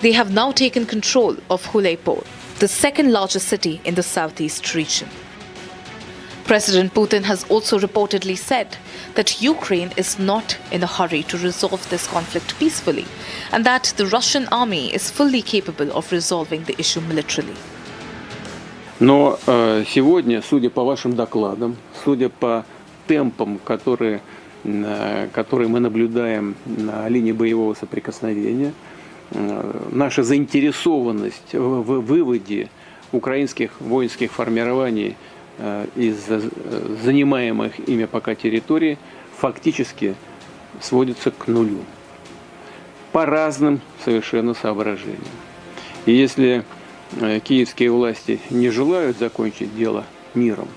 They have now taken control of Huleipor, the second largest city in the southeast region. President Putin has also reportedly said that Ukraine is not in a hurry to resolve this conflict peacefully, and that the Russian army is fully capable of resolving the issue militarily. Но сегодня, судя по вашим докладам, судя по темпам, которые мы наблюдаем на линии боевого соприкосновения, наша заинтересованность в выводе украинских воинских формирований из занимаемых ими пока территорий фактически сводится к нулю. По разным совершенно соображениям. И если киевские власти не желают закончить дело миром,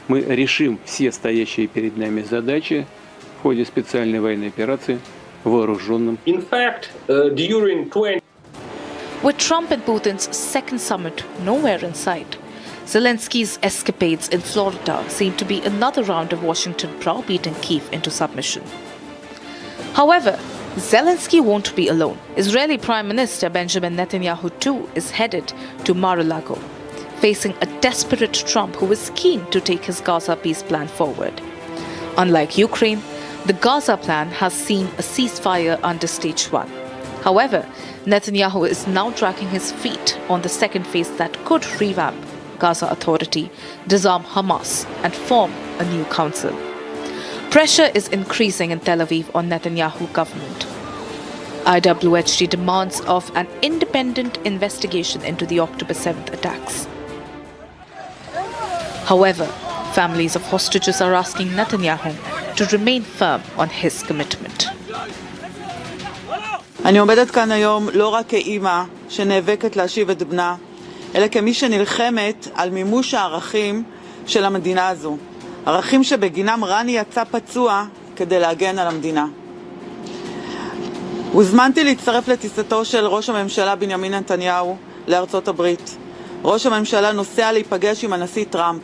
мы решим все стоящие перед нами задачи в ходе специальной военной операции вооруженным. In fact, during With Trump and Putin's second summit nowhere in sight, Zelensky's escapades in Florida seem to be another round of Washington browbeating Kyiv into submission. However, Zelensky won't be alone. Israeli Prime Minister Benjamin Netanyahu too is headed to Mar-a-Lago, facing a desperate Trump who is keen to take his Gaza peace plan forward. Unlike Ukraine, the Gaza plan has seen a ceasefire under stage 1. However, Netanyahu is now dragging his feet on the second phase that could revamp Gaza Authority, disarm Hamas, and form a new council. Pressure is increasing in Tel Aviv on Netanyahu government. IWHD demands of an independent investigation into the October 7th attacks. However, families of hostages are asking Netanyahu to remain firm on his commitment. אני עומדת כאן היום לא רק כאימא שנאבקת להשיב את בנה, אלא כמי שנלחמת על מימוש הערכים של המדינה הזו. ערכים שבגינם רני יצא פצוע כדי להגן על המדינה. הוזמנתי להצטרף לטיסתו של ראש הממשלה בנימין נתניהו לארצות הברית. ראש הממשלה נוסע להיפגש עם הנשיא טראמפ.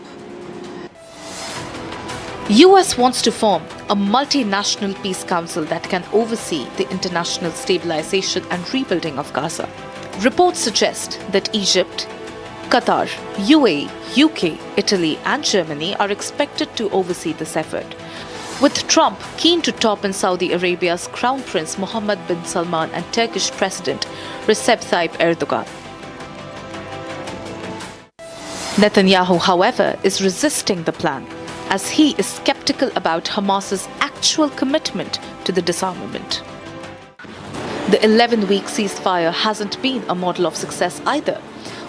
US wants to form a multinational peace council that can oversee the international stabilization and rebuilding of Gaza. Reports suggest that Egypt, Qatar, UAE, UK, Italy and Germany are expected to oversee this effort, with Trump keen to top in Saudi Arabia's Crown Prince Mohammed bin Salman and Turkish President Recep Tayyip Erdogan. Netanyahu, however, is resisting the plan, as he is skeptical about Hamas's actual commitment to the disarmament. The 11-week ceasefire hasn't been a model of success either.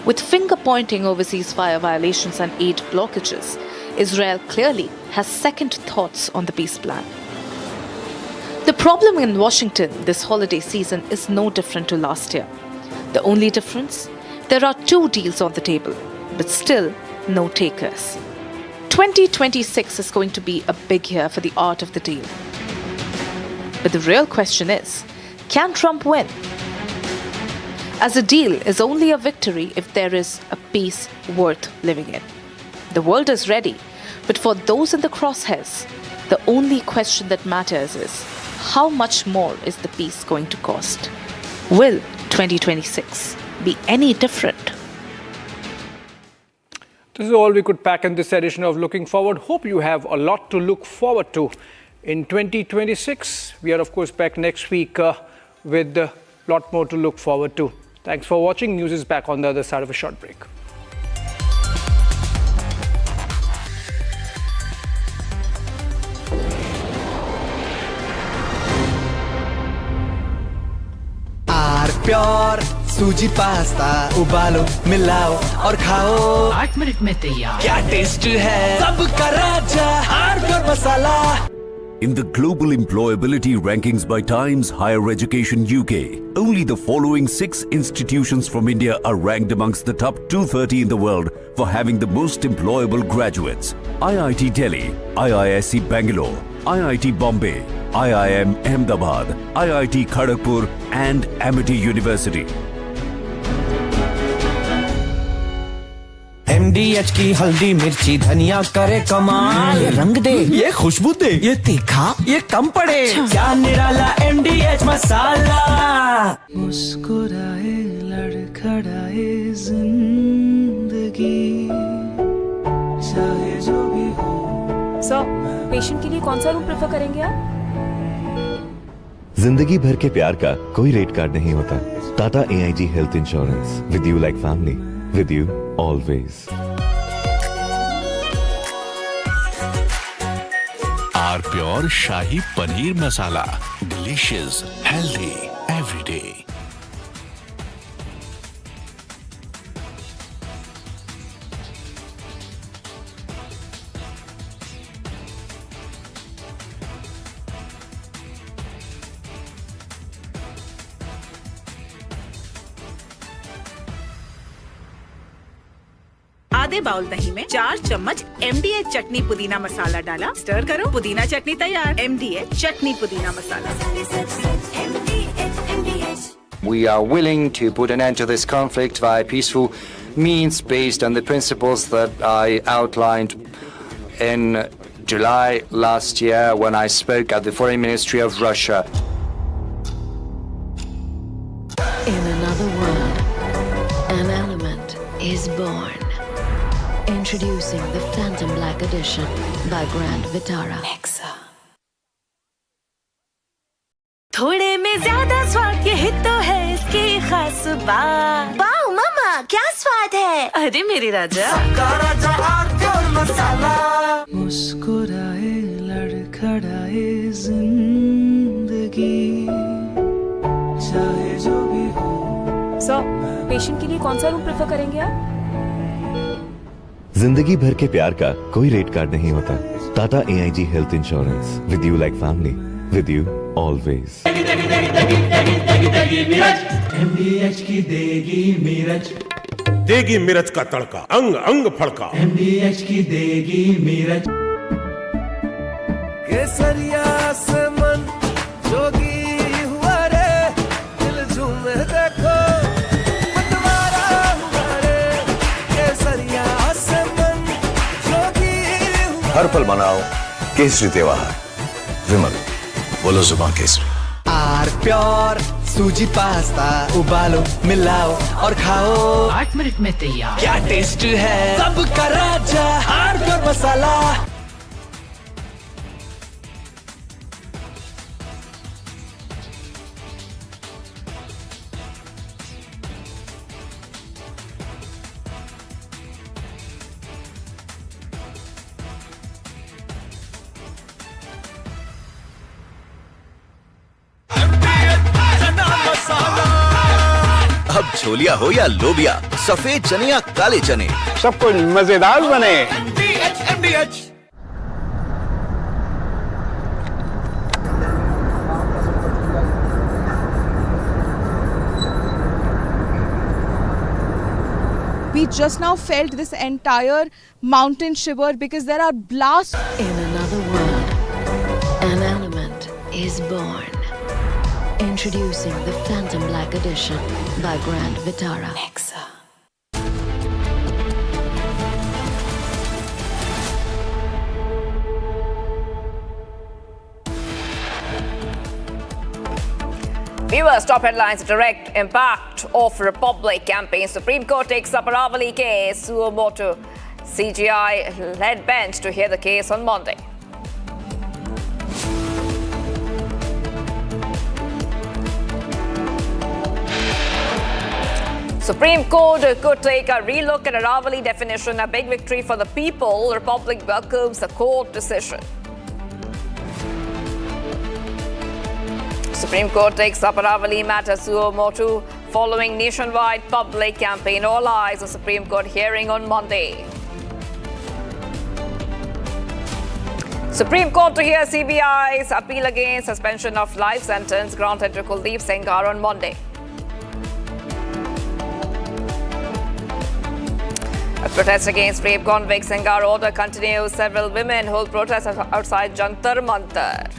With finger-pointing over ceasefire violations and aid blockages, Israel clearly has second thoughts on the peace plan. The problem in Washington this holiday season is no different to last year. The only difference? There are 2 deals on the table, but still no takers. 2026 is going to be a big year for the art of the deal. But the real question is, can Trump win? As a deal is only a victory if there is a peace worth living in. The world is ready, but for those in the crosshairs, the only question that matters is, how much more is the peace going to cost? Will 2026 be any different? This is all we could pack in this edition of Looking Forward. Hope you have a lot to look forward to in 2026. We are, of course, back next week with a lot more to look forward to. Thanks for watching. News is back on the other side of a short break. Pure suji pasta उबालो मिलाओ और खाओ 8 minute में तैयार क्या taste है सबका राजा pure masala In the global employability rankings by Times Higher Education UK, only the following 6 institutions from India are ranked amongst the top 230 in the world for having the most employable graduates. IIT Delhi, IISc Bangalore, IIT Bombay, IIM Ahmedabad, IIT Kharagpur and Amity University. MDH की हल्दी मिर्ची धनिया करे कमाल ये रंग दे ये खुशबू दे ये तीखा ये कम पड़े क्या निराला MDH मसाला मुस्कुराए लड़खड़ाए जिंदगी चाहे जो भी हो सर पेशेंट के लिए कौन सा रूम प्रेफर करेंगे आप? जिंदगी भर के प्यार का कोई रेट कार्ड नहीं होता। Tata AIG health insurance with you like family with you always. Our pure shahi paneer masala delicious healthy everyday. आधे बाउल दही में 4 चम्मच MDH चटनी पुदीना मसाला डाला, स्टर करो, पुदीना चटनी तैयार। MDH चटनी पुदीना मसाला। We are willing to put an end to this conflict via peaceful means based on the principles that I outlined in July last year when I spoke at the Foreign Ministry of Russia. In another world, an element is born. Introducing the Phantom Black Edition by Grand Vitara. Nexa. थोड़े में ज्यादा स्वाद ये हित तो है इसकी खास बात। वाओ मामा क्या स्वाद है? अरे मेरे राजा सबका राजा प्योर मसाला मुस्कुराए लड़खड़ाए जिंदगी चाहे जो भी हो। सर पेशेंट के लिए कौन सा रूम प्रेफर करेंगे आप? जिंदगी भर के प्यार का कोई रेट कार्ड नहीं होता। Tata AIG health insurance with you like family with you always. MDH की देगी मिर्च देगी मिर्च का तड़का अंग अंग फड़का। MDH की देगी मिर्च केसरिया से मन जोगी हुआ रे दिल झूमे देखो मतवारा हुआ रे केसरिया से मन जोगी हुआ। हर पल मनाओ केसरी त्योहार। विमल बोलो जुबान केसरी। आर प्योर सूजी पास्ता उबालो मिलाओ और खाओ 8 मिनट में तैयार क्या टेस्ट है सबका राजा प्योर मसाला। छोलिया हो या लोबिया, सफेद चने या काले चने, सब कुछ मजेदार बने। We just now felt this entire mountain shiver because there are blasts. In another world, an element is born. Introducing the Phantom Black Edition by Grand Vitara. Nexa. Viewers, top headlines: direct impact of Republic campaign. Supreme Court takes up Aravali case. Suomoto CGI led bench to hear the case on Monday. Supreme Court could take a relook at Aravali definition, a big victory for the people. Republic welcomes the court decision. Supreme Court takes up Aravali matter. Suomoto following nationwide public campaign. All eyes on Supreme Court hearing on Monday. Supreme Court to hear CBI's appeal against suspension of life sentence granted to Kuldeep Sengar on Monday. A protest against rape convict Sengar order continues. Several women hold protests outside Jantar Mantar.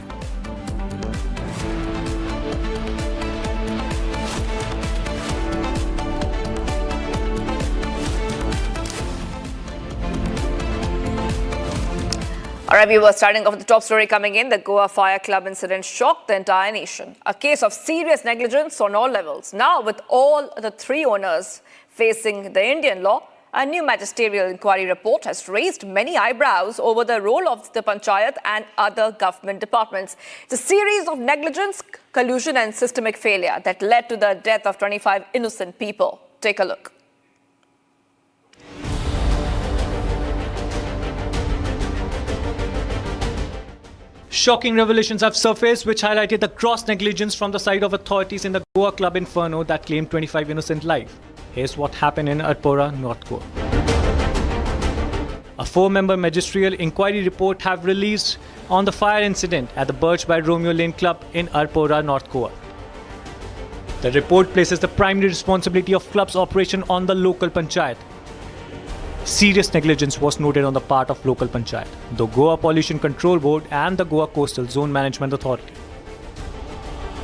All right, viewers, starting off with the top story coming in, the Goa Fire Club incident shocked the entire nation. A case of serious negligence on all levels. Now, with all the three owners facing the Indian law, a new magisterial inquiry report has raised many eyebrows over the role of the Panchayat and other government departments. It's a series of negligence, collusion and systemic failure that led to the death of 25 innocent people. Take a look. Shocking revelations have surfaced which highlighted the gross negligence from the side of authorities in the Goa Club Inferno that claimed 25 innocent lives. Here's what happened in Arpora, North Goa. A 4-member magisterial inquiry report have released on the fire incident at the Birch by Romeo Lane Club in Arpora, North Goa. The report places the primary responsibility of club's operation on the local panchayat. Serious negligence was noted on the part of local panchayat, the Goa Pollution Control Board and the Goa Coastal Zone Management Authority.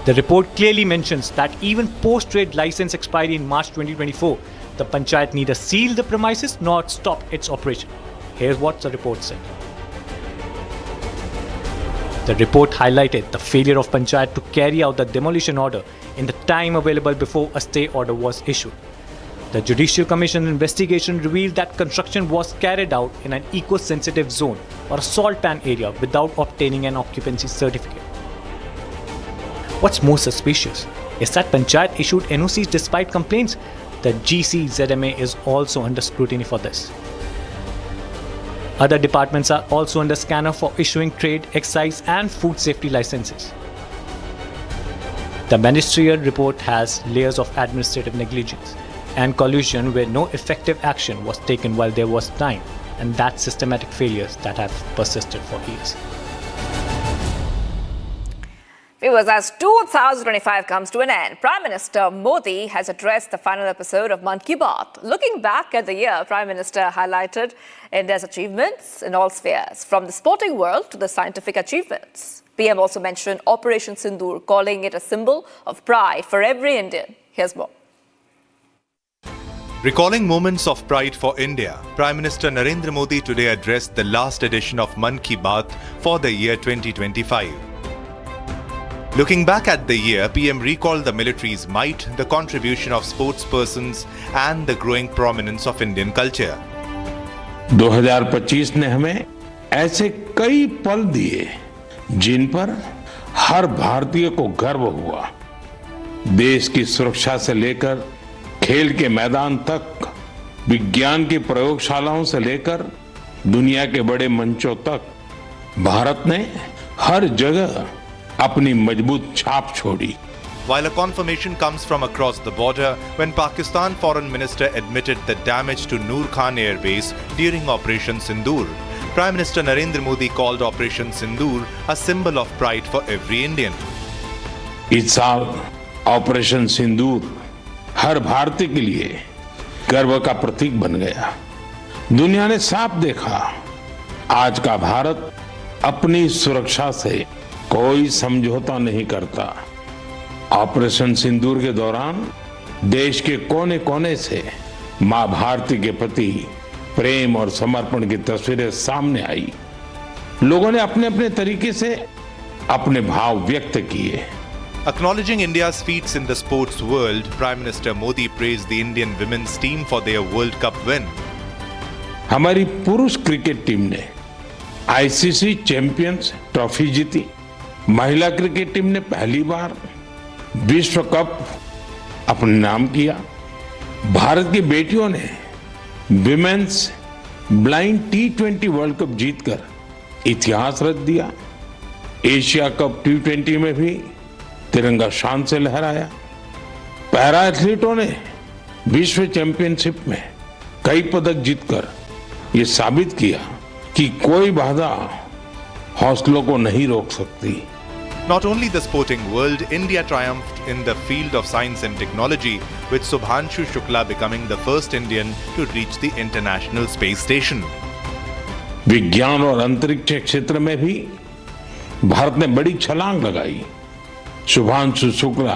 The report clearly mentions that even post-trade license expiry in March 2024, the panchayat neither sealed the premises nor stopped its operation. Here's what the report said. The report highlighted the failure of panchayat to carry out the demolition order in the time available before a stay order was issued. The Judicial Commission investigation revealed that construction was carried out in an eco-sensitive zone or a salt pan area without obtaining an occupancy certificate. What's more suspicious is that Panchayat issued NOCs despite complaints. The GCZMA is also under scrutiny for this. Other departments are also under scanner for issuing trade, excise and food safety licenses. The ministerial report has layers of administrative negligence and collusion where no effective action was taken while there was time, and that's systematic failures that have persisted for years. Viewers, as 2025 comes to an end, Prime Minister Modi has addressed the final episode of Mann Ki Baat. Looking back at the year, Prime Minister highlighted India's achievements in all spheres, from the sporting world to the scientific achievements. PM also mentioned Operation Sindoor, calling it a symbol of pride for every Indian. Here's more. Recalling moments of pride for India, Prime Minister Narendra Modi today addressed the last edition of Mann Ki Baat for the year 2025. Looking back at the year, PM recalled the military's might, the contribution of sportspersons and the growing prominence of Indian culture. 2025 ने हमें ऐसे कई पल दिए जिन पर हर भारतीय को गर्व हुआ। देश की सुरक्षा से लेकर खेल के मैदान तक, विज्ञान की प्रयोगशालाओं से लेकर दुनिया के बड़े मंचों तक, भारत ने हर जगह अपनी मजबूत छाप छोड़ी। while a confirmation comes from across the border when Pakistan Foreign Minister admitted the damage to Noor Khan Air Base during Operation Sindoor. Prime Minister Narendra Modi called Operation Sindoor a symbol of pride for every Indian. इस साल operation सिंदूर हर भारतीय के लिए गर्व का प्रतीक बन गया। दुनिया ने साफ देखा, आज का भारत अपनी सुरक्षा से कोई समझौता नहीं करता। ऑपरेशन सिंदूर के दौरान देश के कोने कोने से मां भारती के प्रति प्रेम और समर्पण की तस्वीरें सामने आई। लोगों ने अपने अपने तरीके से अपने भाव व्यक्त किए। Acknowledging India's feats in the sports world, Prime Minister Modi praised the Indian women's team for their World Cup win. हमारी पुरुष क्रिकेट टीम ने आईसीसी चैंपियंस ट्रॉफी जीती। महिला क्रिकेट टीम ने पहली बार विश्व कप अपने नाम किया। भारत की बेटियों ने women's blind T20 world cup जीतकर इतिहास रच दिया। एशिया कप T20 में भी तिरंगा शान से लहराया। पैरा एथलीटों ने विश्व चैंपियनशिप में कई पदक जीतकर ये साबित किया कि कोई बाधा हौसलों को नहीं रोक सकती। Not only the sporting world, India triumphed in the field of science and technology, with Subhanshu Shukla becoming the first Indian to reach the International Space Station. विज्ञान और अंतरिक्ष क्षेत्र में भी भारत ने बड़ी छलांग लगाई। शुभांशु शुक्ला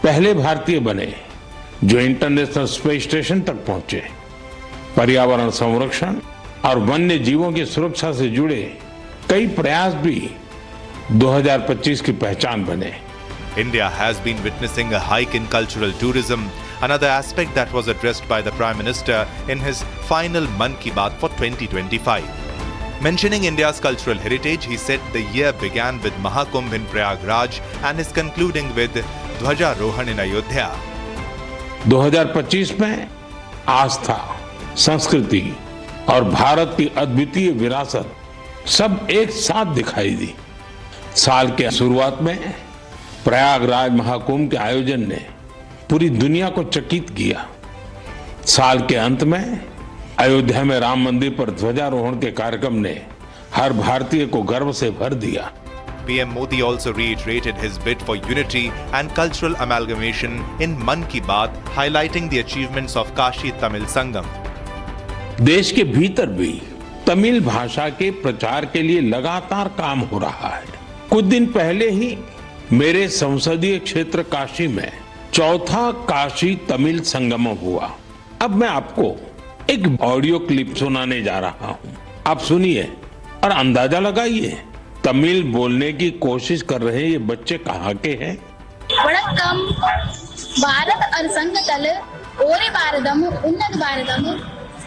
पहले भारतीय बने जो इंटरनेशनल स्पेस स्टेशन तक पहुंचे। पर्यावरण संरक्षण और वन्य जीवों की सुरक्षा से जुड़े कई प्रयास भी 2025 की पहचान बने। India has been witnessing a hike in cultural tourism, another aspect that was addressed by the Prime Minister in his final Mann Ki Baat for 2025. Mentioning India's cultural heritage, he said the year began with Mahakumbh in Prayagraj and is concluding with Dhwajarohan in Ayodhya. 2025 में आस्था, संस्कृति और भारत की अद्वितीय विरासत सब एक साथ दिखाई दी। साल के शुरुआत में प्रयागराज महाकुंभ के आयोजन ने पूरी दुनिया को चकित किया। साल के अंत में अयोध्या में राम मंदिर पर ध्वजारोहण के कार्यक्रम ने हर भारतीय को गर्व से भर दिया। PM Modi also reiterated his bid for unity and cultural amalgamation in Mann Ki Baat, highlighting the achievements of Kashi Tamil Sangam. देश के भीतर भी तमिल भाषा के प्रचार के लिए लगातार काम हो रहा है। कुछ दिन पहले ही मेरे संसदीय क्षेत्र काशी में चौथा काशी तमिल संगम हुआ। अब मैं आपको एक ऑडियो क्लिप सुनाने जा रहा हूं। आप सुनिए और अंदाजा लगाइए तमिल बोलने की कोशिश कर रहे ये बच्चे कहाँ के हैं। वणक्कम भारत और संगतल ओरे भारतम उन्नत भारतम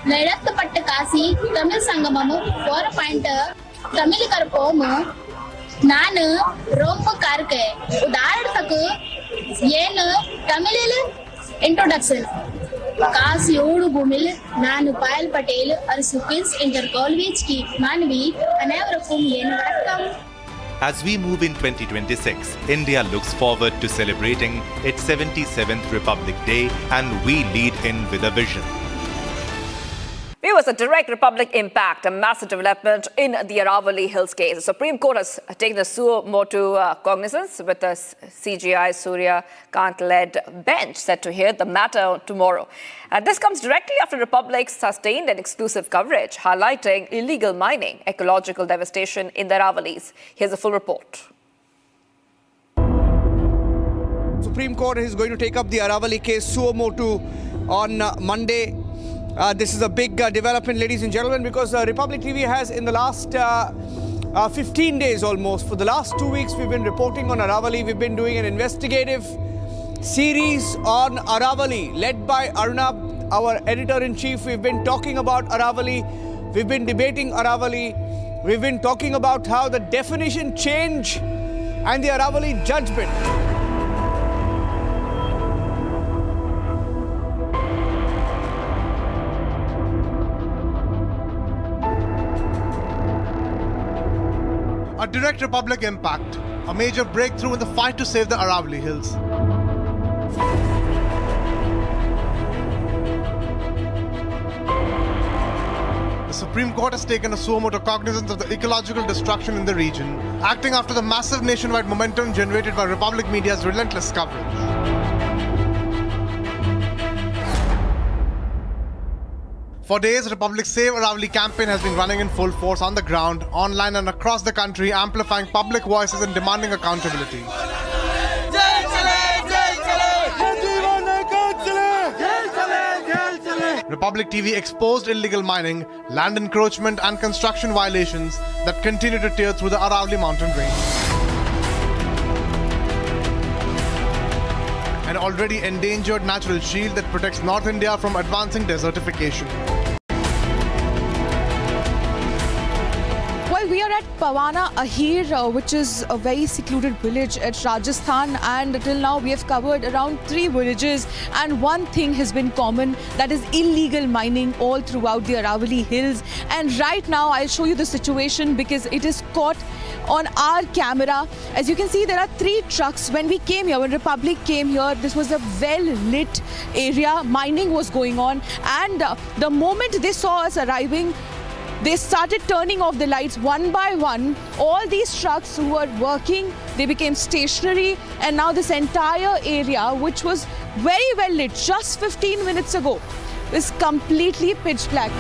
नडत्तपट्ट काशी तमिल संगमम 4 पॉइंट तमिल करपोम नानु रोम्ब कार्के उदाहरणक येनु तमिलिल इंट्रोडक्शन कासियोड़ भूमिल नानु पायल पटेल और सुकिल्स इंटर कॉलेज की मानवी अनेवरकुम येनु वणक्कम। As we move in 2026, India looks forward to celebrating its 77th Republic Day, and we lead in with a vision. Viewers, a direct Republic impact, a massive development in the Aravali Hills case. The Supreme Court has taken the suo motu cognizance with the CJI Surya Kant-led bench set to hear the matter tomorrow. This comes directly after Republic's sustained and exclusive coverage, highlighting illegal mining, ecological devastation in the Aravalis. Here's a full report. Supreme Court is going to take up the Aravali case suo motu on Monday. This is a big development, ladies and gentlemen, because Republic TV has, in the last 15 days almost, for the last 2 weeks, we've been reporting on Aravali. We've been doing an investigative series on Aravali, led by Arnab, our editor-in-chief. We've been talking about Aravali. We've been debating Aravali. We've been talking about how the definition change and the Aravali judgment. A direct Republic impact, a major breakthrough in the fight to save the Aravali Hills. Supreme Court has taken a suo motu cognizance of the ecological destruction in the region, acting after the massive nationwide momentum generated by Republic Media's relentless coverage. For days, Republic's Save Aravali campaign has been running in full force on the ground, online and across the country, amplifying public voices and demanding accountability. Republic TV exposed illegal mining, land encroachment and construction violations that continue to tear through the Aravali mountain range. An already endangered natural shield that protects North India from advancing desertification. Well, we are at Pawana Ahir, which is a very secluded village at Rajasthan, and till now we have covered around 3 villages, and one thing has been common, that is illegal mining all throughout the Aravali hills. And right now I'll show you the situation because it is caught on our camera. As you can see, there are 3 trucks. When we came here, when Republic came here, this was a well-lit area. Mining was going on, and the moment they saw us arriving, they started turning off the lights one by one. All these trucks who were working, they became stationary, and now this entire area, which was very well lit just 15 minutes ago, is completely pitch black.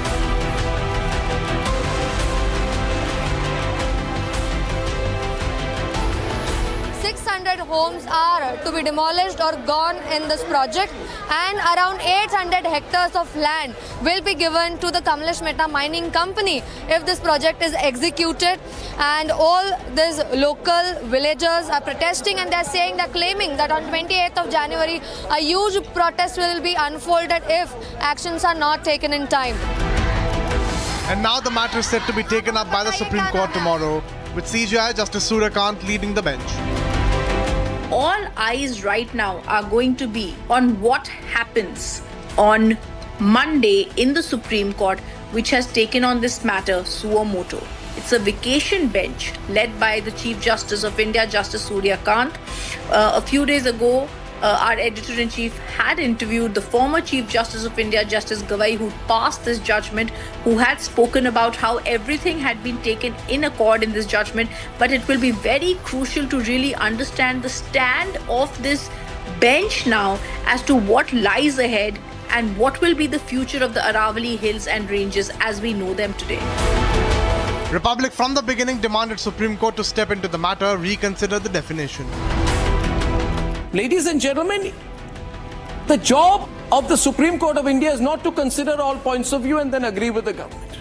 600 homes are to be demolished or gone in this project, and around 800 hectares of land will be given to the Kamlesh Mehta Mining Company if this project is executed. And all these local villagers are protesting, and they're claiming that on 28th of January a huge protest will be unfolded if actions are not taken in time. And now the matter is set to be taken up by the Supreme Court tomorrow, with CJI Justice Suryakant leading the bench. All eyes right now are going to be on what happens on Monday in the Supreme Court, which has taken on this matter suo motu. It's a vacation bench led by the Chief Justice of India, Justice Suryakant. A few days ago, our editor-in-chief had interviewed the former Chief Justice of India, Justice Gavai, who passed this judgment, who had spoken about how everything had been taken in accord in this judgment, but it will be very crucial to really understand the stand of this bench now as to what lies ahead and what will be the future of the Aravali hills and ranges as we know them today. Republic from the beginning demanded Supreme Court to step into the matter, reconsider the definition. Ladies and gentlemen, the job of the Supreme Court of India is not to consider all points of view and then agree with the government.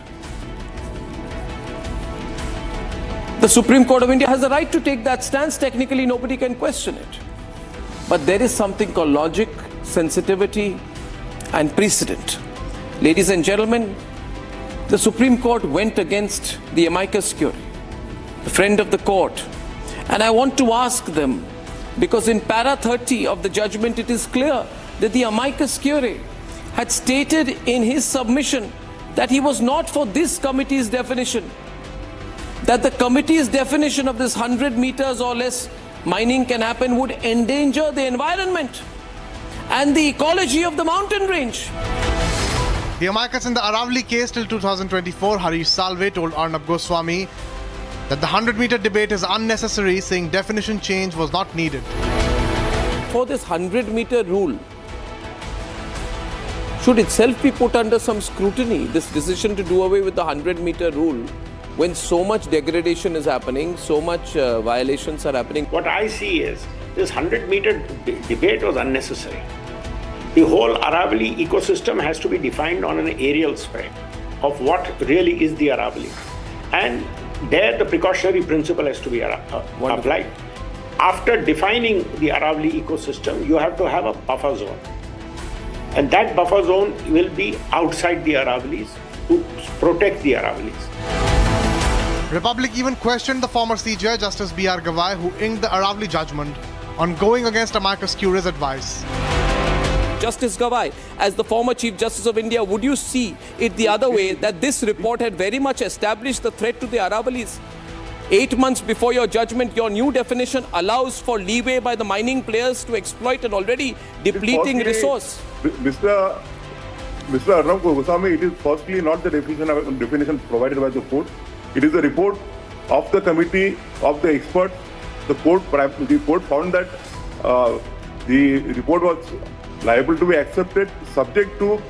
The Supreme Court of India has a right to take that stance. Technically, nobody can question it. But there is something called logic, sensitivity, and precedent. Ladies and gentlemen, the Supreme Court went against the amicus curiae, the friend of the court. And I want to ask them, because in para 30 of the judgment, it is clear that the amicus curiae had stated in his submission that he was not for this committee's definition, that the committee's definition of this 100 meters or less mining can happen would endanger the environment and the ecology of the mountain range. The amicus in the Aravali case till 2024, Harish Salve, told Arnab Goswami that the 100-meter debate is unnecessary, saying definition change was not needed. For this 100-meter rule should itself be put under some scrutiny, this decision to do away with the 100-meter rule, when so much degradation is happening, so much violations are happening. What I see is this 100-meter debate was unnecessary. The whole Aravali ecosystem has to be defined on an aerial spread of what really is the Aravali. And there the precautionary principle has to be applied. After defining the Aravali ecosystem, you have to have a buffer zone. And that buffer zone will be outside the Aravalis to protect the Aravalis. Republic even questioned the former CJI Justice B.R. Gavai, who inked the Aravali judgment, on going against amicus curiae's advice. Justice Gavai, as the former Chief Justice of India, would you see it the other way, that this report had very much established the threat to the Aravalis? 8 months before your judgment, your new definition allows for leeway by the mining players to exploit an already depleting resource. Mr. Mr. Arnab Goswami, it is firstly not the definition provided by the court. It is a report of the committee of the experts. The court found that the report was liable to be accepted subject to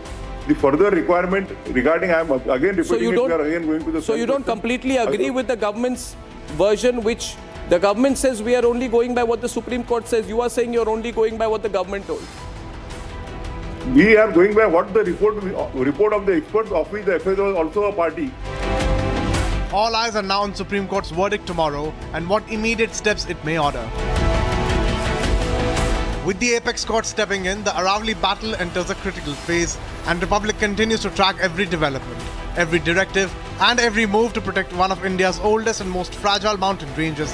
the further requirement regarding, I am again repeating we are again going to the... So you don't completely agree with the government's version, which the government says we are only going by what the Supreme Court says. You are saying you're only going by what the government told. We are going by what the report of the experts, of which the FA was also a party. All eyes are now on Supreme Court's verdict tomorrow and what immediate steps it may order. With the apex court stepping in, the Aravali battle enters a critical phase and Republic continues to track every development, every directive and every move to protect one of India's oldest and most fragile mountain ranges.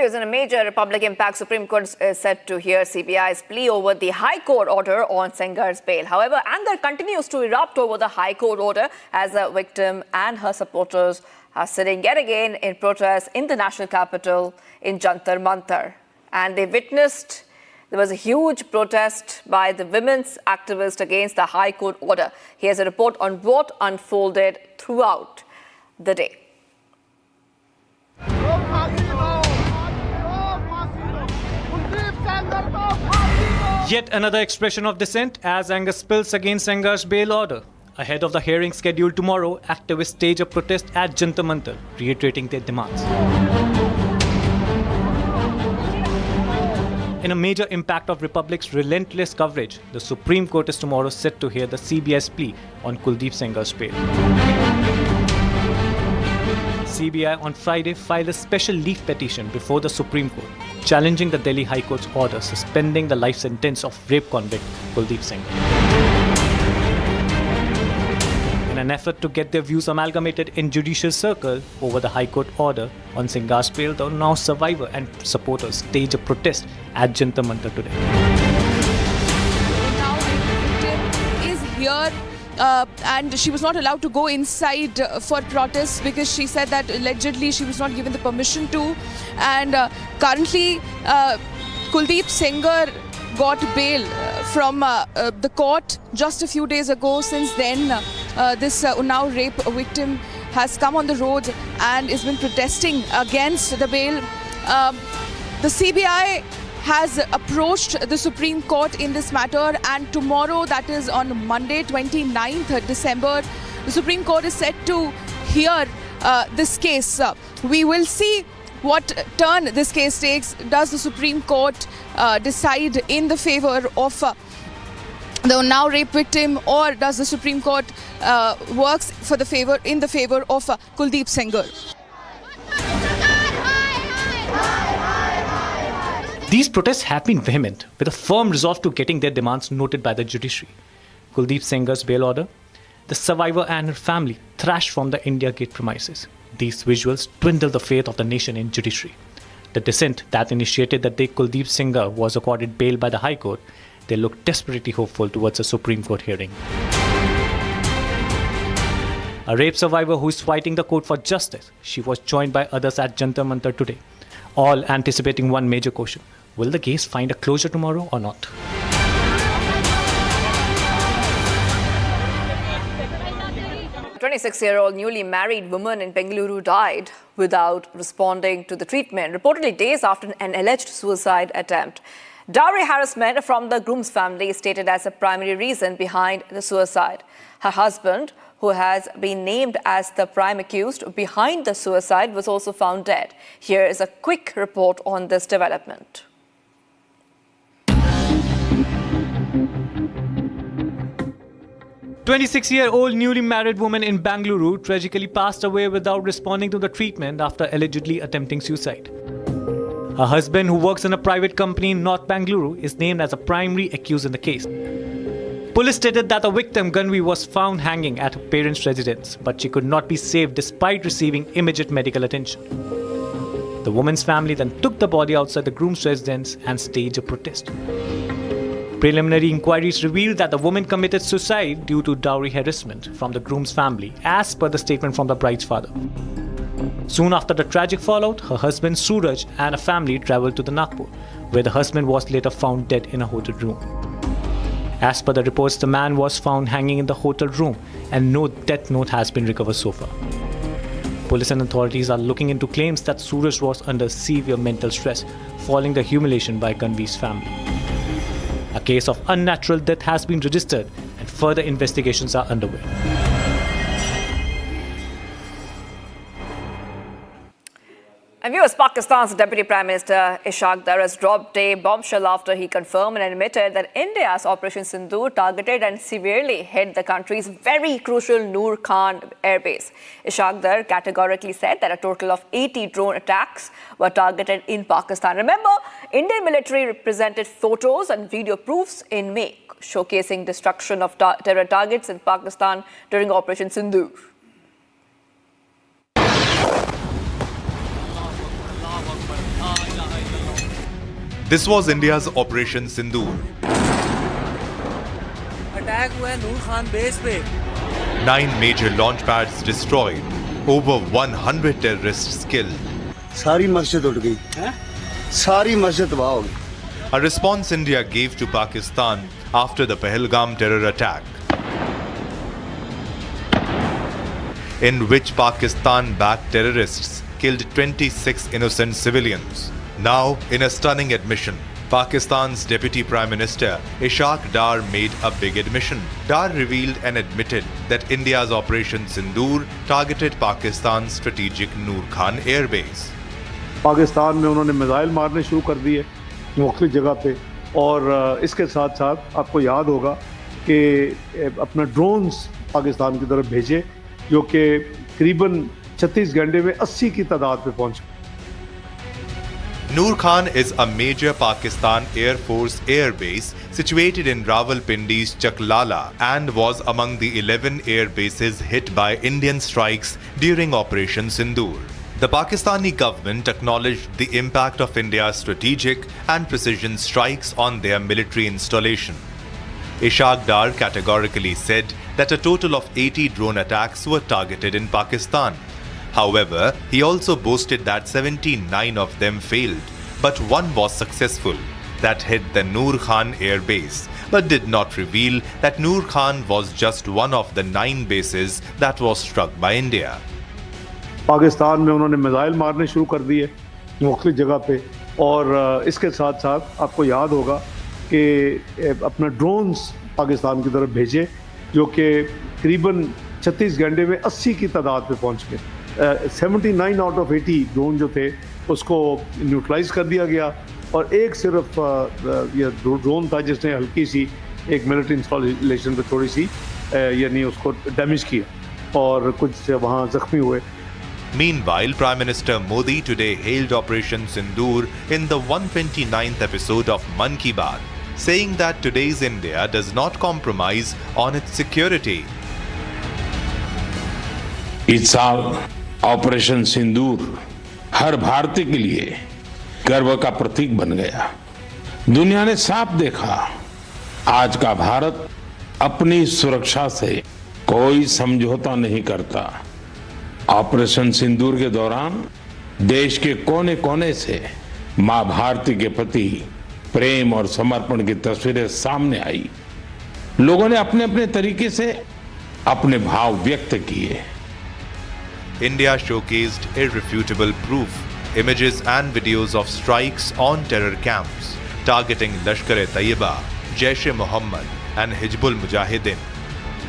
In a major Republic impact, Supreme Court is set to hear CBI's plea over the High Court order on Sengar's bail. However, anger continues to erupt over the High Court order as the victim and her supporters are sitting yet again in protest in the national capital in Jantar Mantar. And there was a huge protest by the women's activists against the High Court order. Here's a report on what unfolded throughout the day. Yet another expression of dissent as anger spills against Sengar's bail order. Ahead of the hearing scheduled tomorrow, activists stage a protest at Jantar Mantar, reiterating their demands. In a major impact of Republic's relentless coverage, the Supreme Court is tomorrow set to hear the CBI's plea on Kuldeep Sengar's bail. CBI on Friday filed a special leave petition before the Supreme Court, challenging the Delhi High Court's order suspending the life sentence of rape convict Kuldeep Sengar. In an effort to get their views amalgamated in judicial circle over the High Court order on Sengar's bail, the now survivor and supporters staged a protest at Jantar Mantar today. Now the victim is here. And she was not allowed to go inside for protests because she said that allegedly she was not given the permission to. And currently, Kuldeep Sengar got bail from the court just a few days ago. Since then, this now rape victim has come on the road and has been protesting against the bail. The CBI has approached the Supreme Court in this matter, and tomorrow, that is on Monday 29th December, the Supreme Court is set to hear this case. We will see what turn this case takes. Does the Supreme Court decide in the favor of the now rape victim, or does the Supreme Court works in the favor of Kuldeep Sengar? These protests have been vehement, with a firm resolve to getting their demands noted by the judiciary. Kuldeep Sengar's bail order, the survivor and her family thrashed from the India Gate premises. These visuals dwindle the faith of the nation in judiciary. The dissent that initiated the day Kuldeep Sengar was accorded bail by the High Court, they look desperately hopeful towards a Supreme Court hearing. A rape survivor who is fighting the court for justice, she was joined by others at Jantar Mantar today, all anticipating one major question. Will the case find a closure tomorrow or not? A 26-year-old newly married woman in Bengaluru died without responding to the treatment, reportedly days after an alleged suicide attempt. Dowry harassment from the groom's family is stated as the primary reason behind the suicide. Her husband, who has been named as the prime accused behind the suicide, was also found dead. Here is a quick report on this development. 26-year-old newly married woman in Bengaluru tragically passed away without responding to the treatment after allegedly attempting suicide. Her husband, who works in a private company in North Bengaluru, is named as a primary accused in the case. Police stated that the victim, Ganvi, was found hanging at her parents' residence, but she could not be saved despite receiving immediate medical attention. The woman's family then took the body outside the groom's residence and staged a protest. Preliminary inquiries revealed that the woman committed suicide due to dowry harassment from the groom's family, as per the statement from the bride's father. Soon after the tragic fallout, her husband Suraj and a family travelled to the Nagpur, where the husband was later found dead in a hotel room. As per the reports, the man was found hanging in the hotel room and no death note has been recovered so far. Police and authorities are looking into claims that Suraj was under severe mental stress following the humiliation by Ganvi's family. A case of unnatural death has been registered and further investigations are underway. And viewers, Pakistan's Deputy Prime Minister Ishaq Dar has dropped a bombshell after he confirmed and admitted that India's Operation Sindoor targeted and severely hit the country's very crucial Noor Khan airbase. Ishaq Dar categorically said that a total of 80 drone attacks were targeted in Pakistan. Remember, Indian military presented photos and video proofs in May, showcasing destruction of terror targets in Pakistan during Operation Sindoor. This was India's Operation Sindoor. Attack हुआ है नूर Khan base पे 9 major launch pads destroyed, over 100 terrorists killed. सारी मस्जिद उड़ गई, सारी मस्जिद तबाह हो गई. A response India gave to Pakistan after the Pahalgam terror attack, in which Pakistan-backed terrorists killed 26 innocent civilians. Now, in a stunning admission, Pakistan's Deputy Prime Minister Ishaq Dar made a big admission. Dar revealed and admitted that India's Operation Sindoor targeted Pakistan's strategic Noor Khan airbase. Pakistan में उन्होंने missile मारने शुरू कर दिए मुख्तलिफ जगह पे, और इसके साथ साथ आपको याद होगा कि अपना ड्रोन्स पाकिस्तान की तरफ भेजे, जो कि करीबन 36 घंटे में 80 की तादाद पे पहुंच गए. Noor Khan is a major Pakistan Air Force air base situated in Rawalpindi's Chaklala and was among the 11 air bases hit by Indian strikes during Operation Sindoor. The Pakistani government acknowledged the impact of India's strategic and precision strikes on their military installation. Ishaq Dar categorically said that a total of 80 drone attacks were targeted in Pakistan. However, he also boasted that 79 of them failed, but one was successful, that hit the Noor Khan air base, but did not reveal that Noor Khan was just one of the 9 bases that was struck by India. Pakistan में उन्होंने missile मारने शुरू कर दिए मुख्तलिफ जगह पे, और इसके साथ साथ आपको याद होगा कि अपना ड्रोन्स पाकिस्तान की तरफ भेजे, जो कि करीबन 36 घंटे में 80 की तादाद पे पहुंच गए. 79 आउट ऑफ 80 ड्रोन जो थे उसको न्यूट्रलाइज कर दिया गया, और एक सिर्फ ये ड्रोन था जिसने हल्की सी एक मिलिट्री इंस्टॉलेशन पे थोड़ी सी यानी उसको डैमेज किया, और कुछ वहाँ जख्मी हुए. Meanwhile, Prime Minister Modi today hailed Operation Sindoor in the 129th episode of Mann Ki Baat, saying that today's India does not compromise on its security. इस साल ऑपरेशन सिंदूर हर भारतीय के लिए गर्व का प्रतीक बन गया. दुनिया ने साफ देखा, आज का भारत अपनी सुरक्षा से कोई समझौता नहीं करता. ऑपरेशन सिंदूर के दौरान देश के कोने कोने से मां भारती के प्रति प्रेम और समर्पण की तस्वीरें सामने आई. लोगों ने अपने अपने तरीके से अपने भाव व्यक्त किए. India showcased irrefutable proof, images and videos of strikes on terror camps targeting Lashkar-e-Taiba, Jaish-e-Mohammed and Hizbul Mujahideen.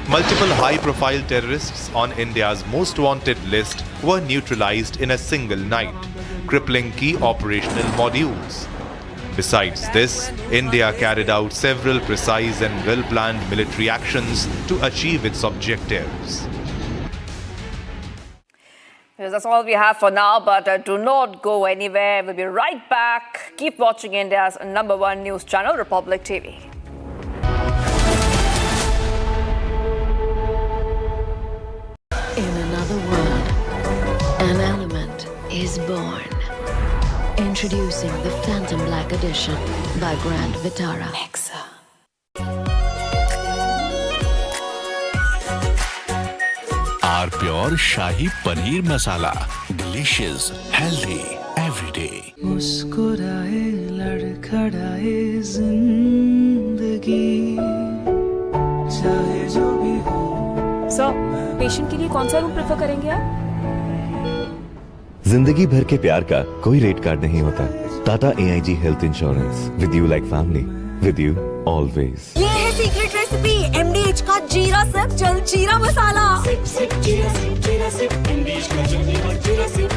Multiple high-profile terrorists on India's most wanted list were neutralized in a single night, crippling key operational modules. Besides this, India carried out several precise and well-planned military actions to achieve its objectives. That's all we have for now, but do not go anywhere. We'll be right back. Keep watching India's #1 news channel, Republic TV. In another world, an element is born. Introducing the Phantom Black Edition by Grand Vitara. Our pure shahi paneer masala, delicious, healthy every day. मुस्कुराए लड़खड़ाए जिंदगी चाहे जो भी हो। Sir, patient के लिए कौन सा रूम प्रेफर करेंगे आप? जिंदगी भर के प्यार का कोई रेट कार्ड नहीं होता। Tata AIG health insurance, with you like family, with you always. ये है सीक्रेट रेसिपी MDH का जीरा सिप जल जीरा मसाला। सिप सिप जीरा सिप MDH का जल जीरा सिप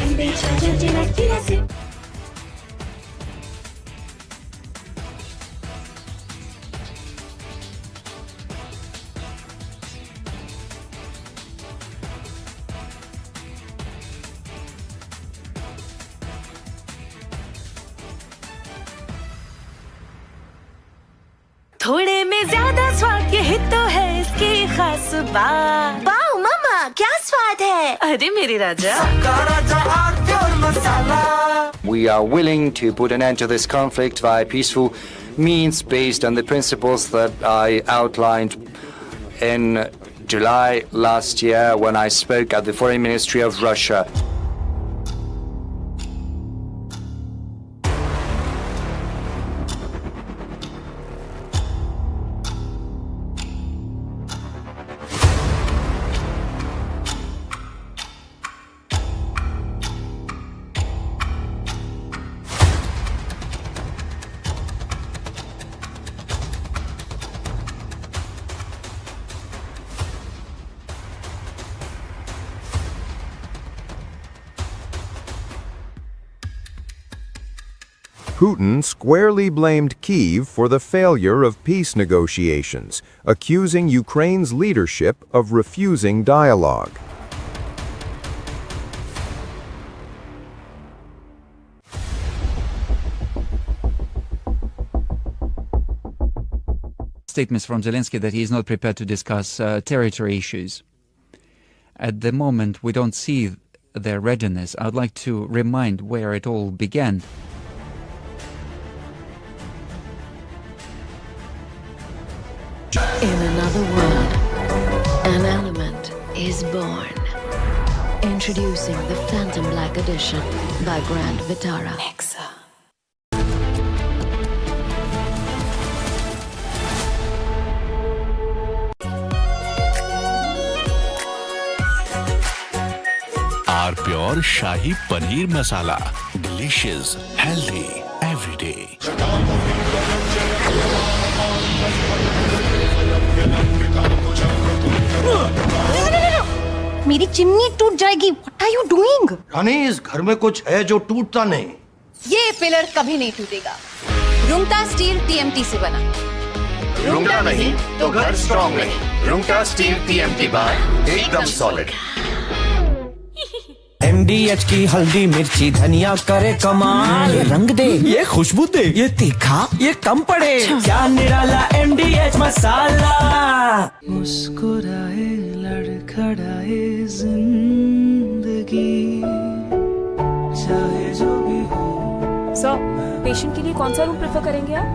MDH का जल जीरा सिप। थोड़े में ज्यादा स्वाद यही तो है इसकी खास बात। वाओ मामा क्या स्वाद है। अरे मेरे राजा। We are willing to put an end to this conflict via peaceful means based on the principles that I outlined in July last year when I spoke at the Foreign Ministry of Russia. Putin squarely blamed Kyiv for the failure of peace negotiations, accusing Ukraine's leadership of refusing dialogue. Statements from Zelensky that he is not prepared to discuss territory issues. At the moment, we don't see their readiness. I would like to remind where it all began. In another world, an element is born. Introducing the Phantom Black Edition by Grand Vitara. Nexa. Our pure Shahi Paneer Masala. Delicious, healthy every day. मेरी chimney टूट जाएगी। What are you doing? रानी इस घर में कुछ है जो टूटता नहीं। ये पिलर कभी नहीं टूटेगा। रुंगटा स्टील TMT से बना। रुंगटा नहीं तो घर स्ट्रॉन्ग नहीं। रुंगटा स्टील TMT बार एकदम सॉलिड। MDH की हल्दी मिर्ची धनिया करे कमाल। ये रंग दे, ये खुशबू दे, ये तीखा, ये कम पड़े। क्या निराला MDH मसाला। मुस्कुराए लड़खड़ाए जिंदगी चाहे जो भी हो। सर, पेशेंट के लिए कौन सा रूम प्रेफर करेंगे आप?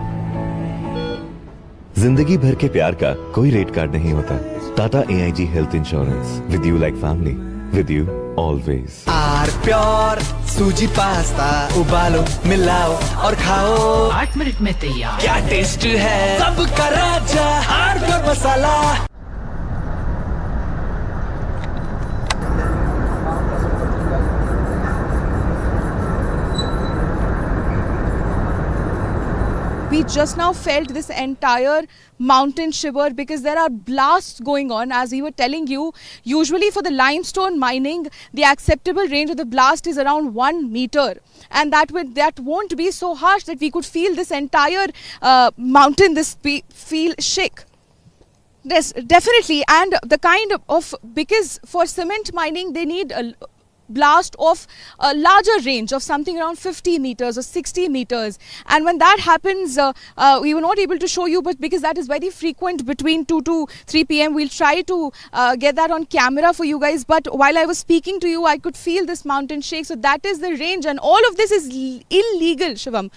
जिंदगी भर के प्यार का कोई रेट कार्ड नहीं होता। Tata AIG health insurance, with you like family, with you always. Our pure suji pasta उबालो मिलाओ और खाओ 8 मिनट में तैयार। क्या टेस्ट है सबका राजा आर pure masala. We just now felt this entire mountain shiver because there are blasts going on. As we were telling you, usually for the limestone mining, the acceptable range of the blast is around 1 meter, and that won't be so harsh that we could feel this entire mountain, feel shake. Yes, definitely, and the kind of because for cement mining they need a blast of a larger range of something around 50 meters or 60 meters, and when that happens we were not able to show you, but because that is very frequent between 2 to 3 p.m. we'll try to get that on camera for you guys. But while I was speaking to you, I could feel this mountain shake. So that is the range, and all of this is illegal, Shivam.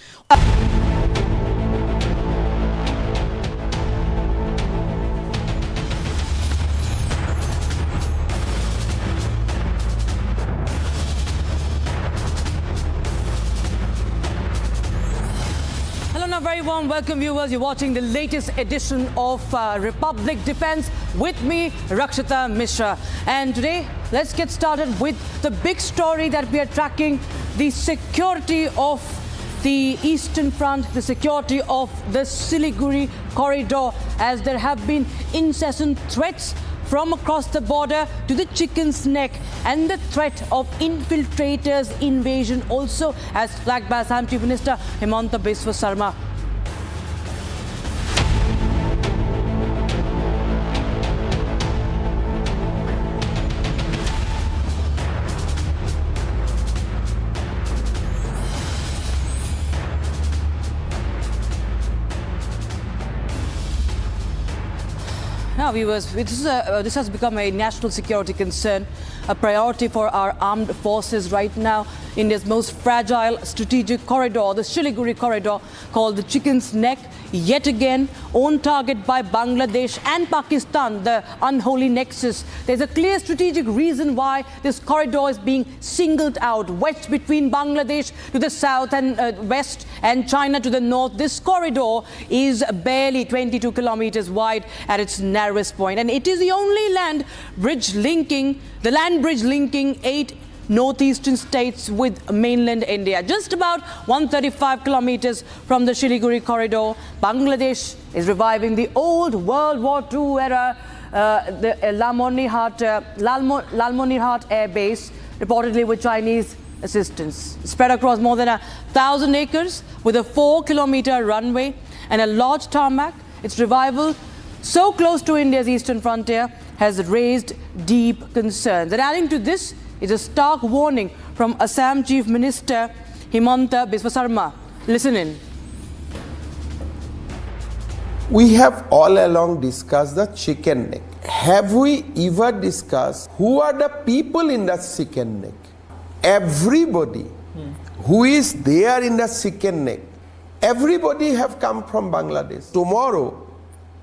warm welcome, viewers. You're watching the latest edition of Republic Defense with me, Rakshita Mishra. And today, let's get started with the big story that we are tracking, the security of the Eastern Front, the security of the Siliguri corridor, as there have been incessant threats from across the border to the chicken's neck, and the threat of infiltrators invasion also, as flagged by Assam Chief Minister Himanta Biswa Sarma. Now, viewers, this has become a national security concern, a priority for our armed forces right now. India's most fragile strategic corridor, the Siliguri corridor, called the Chicken's Neck, yet again on target by Bangladesh and Pakistan, the unholy nexus. There's a clear strategic reason why this corridor is being singled out. West between Bangladesh to the south and west, and China to the north. This corridor is barely 22 kilometers wide at its narrowest point, and it is the only land bridge linking 8 northeastern states with mainland India. Just about 135 kilometers from the Siliguri corridor, Bangladesh is reviving the old World War II era, the Lalmonirhat Air Base, reportedly with Chinese assistance. Spread across more than 1,000 acres with a 4-kilometer runway and a large tarmac, its revival so close to India's eastern frontier has raised deep concerns. And adding to this is a stark warning from Assam Chief Minister Himanta Biswa Sarma. Listen in. We have all along discussed the chicken neck. Have we ever discussed who are the people in the chicken neck? Everybody who is there in the chicken neck, everybody have come from Bangladesh. Tomorrow,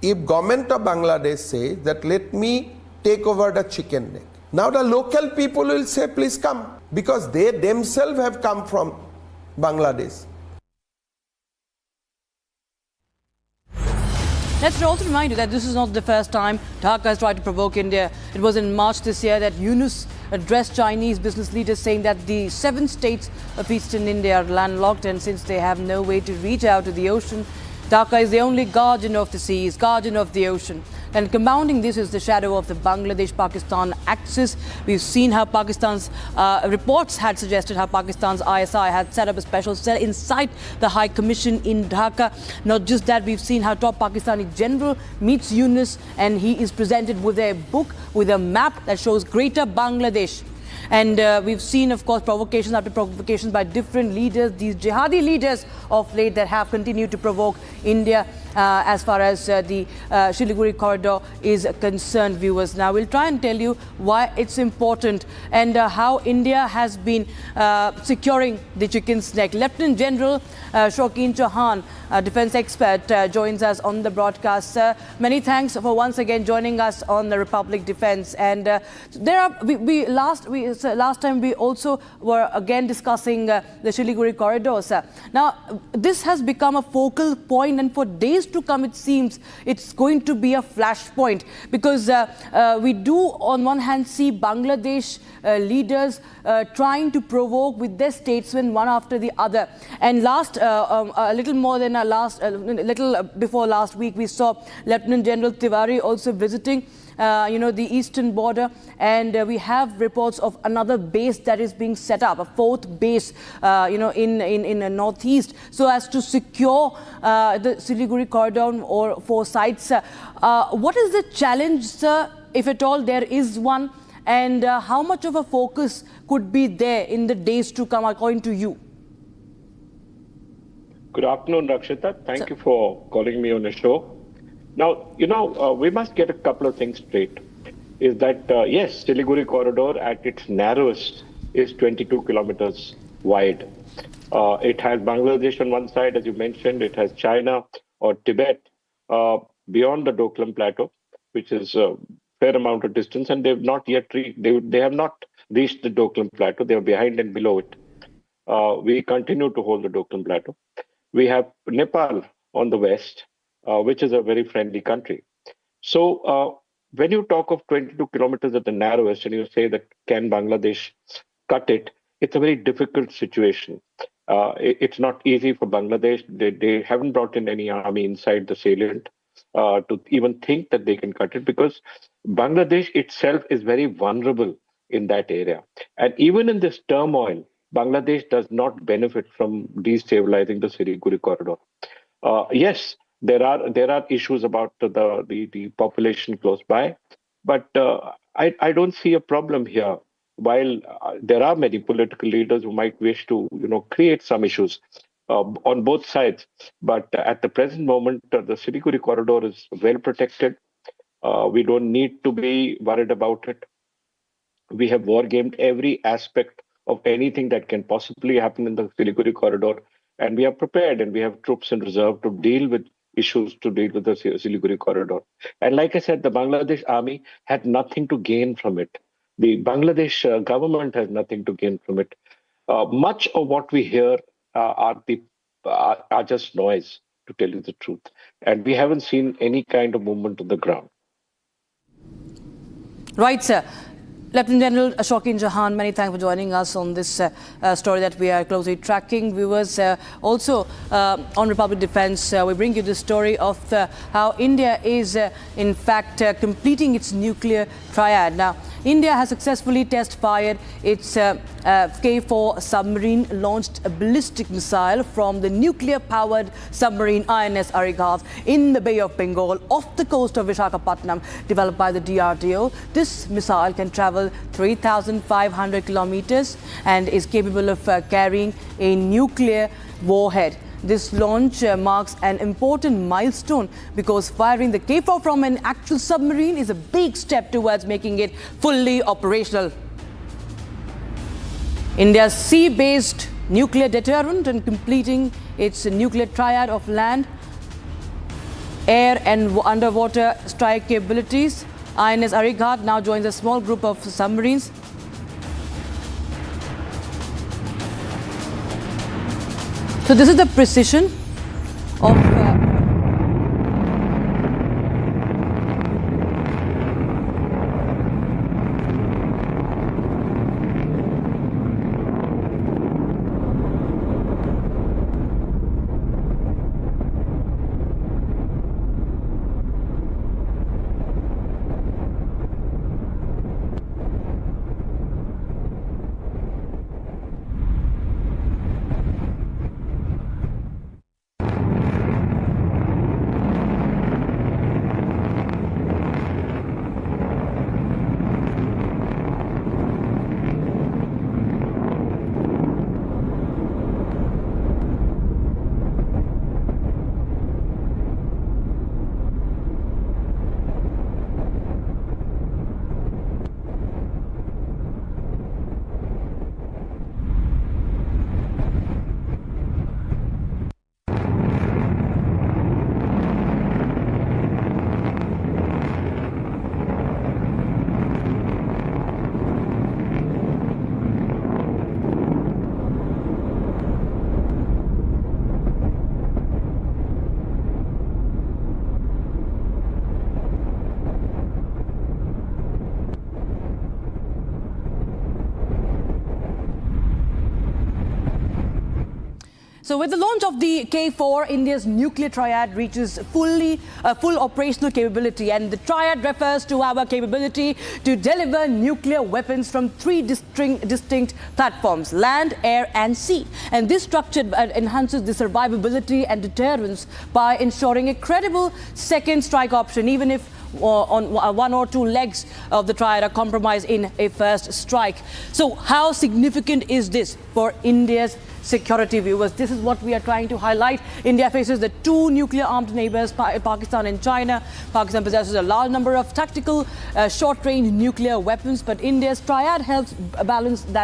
if government of Bangladesh says that let me take over the chicken neck, now the local people will say please come, because they themselves have come from Bangladesh. Let's also remind you that this is not the first time Dhaka has tried to provoke India. It was in March this year that Yunus addressed Chinese business leaders saying that the 7 states of eastern India are landlocked, and since they have no way to reach out to the ocean, Dhaka is the only guardian of the seas, guardian of the ocean. And compounding this is the shadow of the Bangladesh-Pakistan axis. We've seen how Pakistan's reports had suggested how Pakistan's ISI had set up a special cell inside the High Commission in Dhaka. Not just that, we've seen how top Pakistani general meets Yunus, and he is presented with a book with a map that shows greater Bangladesh. And we've seen, of course, provocations after provocations by different leaders, these jihadi leaders of late that have continued to provoke India as far as the Siliguri corridor is concerned, viewers. Now, we'll try and tell you why it's important and how India has been securing the chicken's neck. Lieutenant General Shaukin Chauhan, defense expert, joins us on the broadcast. Many thanks for once again joining us on the Republic Defense. And last time we also were again discussing the Siliguri corridors. Now, this has become a focal point, and for days to come, it seems it's going to be a flashpoint, because we do on one hand see Bangladesh leaders trying to provoke with their statesmen one after the other. And a little before last week, we saw Lieutenant General Tiwari also visiting the eastern border, and we have reports of another base that is being set up, a 4th base, in the northeast, so as to secure the Siliguri corridor or 4 sites. What is the challenge, sir, if at all there is one, and how much of a focus could be there in the days to come, according to you? Good afternoon, Rakshita. Thank you for calling me on the show. Now, we must get a couple of things straight. Is that, yes, Siliguri corridor at its narrowest is 22 kilometers wide. It has Bangladesh on one side, as you mentioned. It has China or Tibet beyond the Doklam Plateau, which is a fair amount of distance, and they have not yet reached the Doklam Plateau. They are behind and below it. We continue to hold the Doklam Plateau. We have Nepal on the West, which is a very friendly country. So when you talk of 22 kilometers at the narrowest and you say that can Bangladesh cut it, it's a very difficult situation. It's not easy for Bangladesh. They haven't brought in any army inside the salient to even think that they can cut it, because Bangladesh itself is very vulnerable in that area. And even in this turmoil, Bangladesh does not benefit from destabilizing the Siliguri corridor. Yes, there are issues about the population close by, but I don't see a problem here. While there are many political leaders who might wish to create some issues on both sides, but at the present moment, the Siliguri corridor is well protected. We don't need to be worried about it. We have war-gamed every aspect of anything that can possibly happen in the Siliguri corridor, and we are prepared, and we have troops in reserve to deal with issues, to deal with the Siliguri corridor. And like I said, the Bangladesh army had nothing to gain from it. The Bangladesh government has nothing to gain from it. Much of what we hear are just noise, to tell you the truth. And we haven't seen any kind of movement on the ground. Right, sir. Lieutenant General Ashok Jahan, many thanks for joining us on this story that we are closely tracking. Viewers, also on Republic Defense, we bring you the story of how India is in fact completing its nuclear triad. Now, India has successfully test-fired its K4 submarine, launched a ballistic missile from the nuclear-powered submarine INS Arighat in the Bay of Bengal off the coast of Visakhapatnam, developed by the DRDO. This missile can travel 3,500 kilometers and is capable of carrying a nuclear warhead. This launch marks an important milestone because firing the K4 from an actual submarine is a big step towards making it fully operational. India's sea-based nuclear deterrent and completing its nuclear triad of land, air and underwater strike capabilities. INS Arighat now joins a small group of submarines. So this is the precision of So with the launch of the K4, India's nuclear triad reaches full operational capability, and the triad refers to our capability to deliver nuclear weapons from three distinct platforms: land, air and sea. And this structure enhances the survivability and deterrence by ensuring a credible second strike option, even if on one or two legs of the triad are compromised in a first strike. So how significant is this for India's security, viewers? This is what we are trying to highlight. India faces the two nuclear-armed neighbors, Pakistan and China. Pakistan possesses a large number of tactical short-range nuclear weapons, but India's triad helps balance that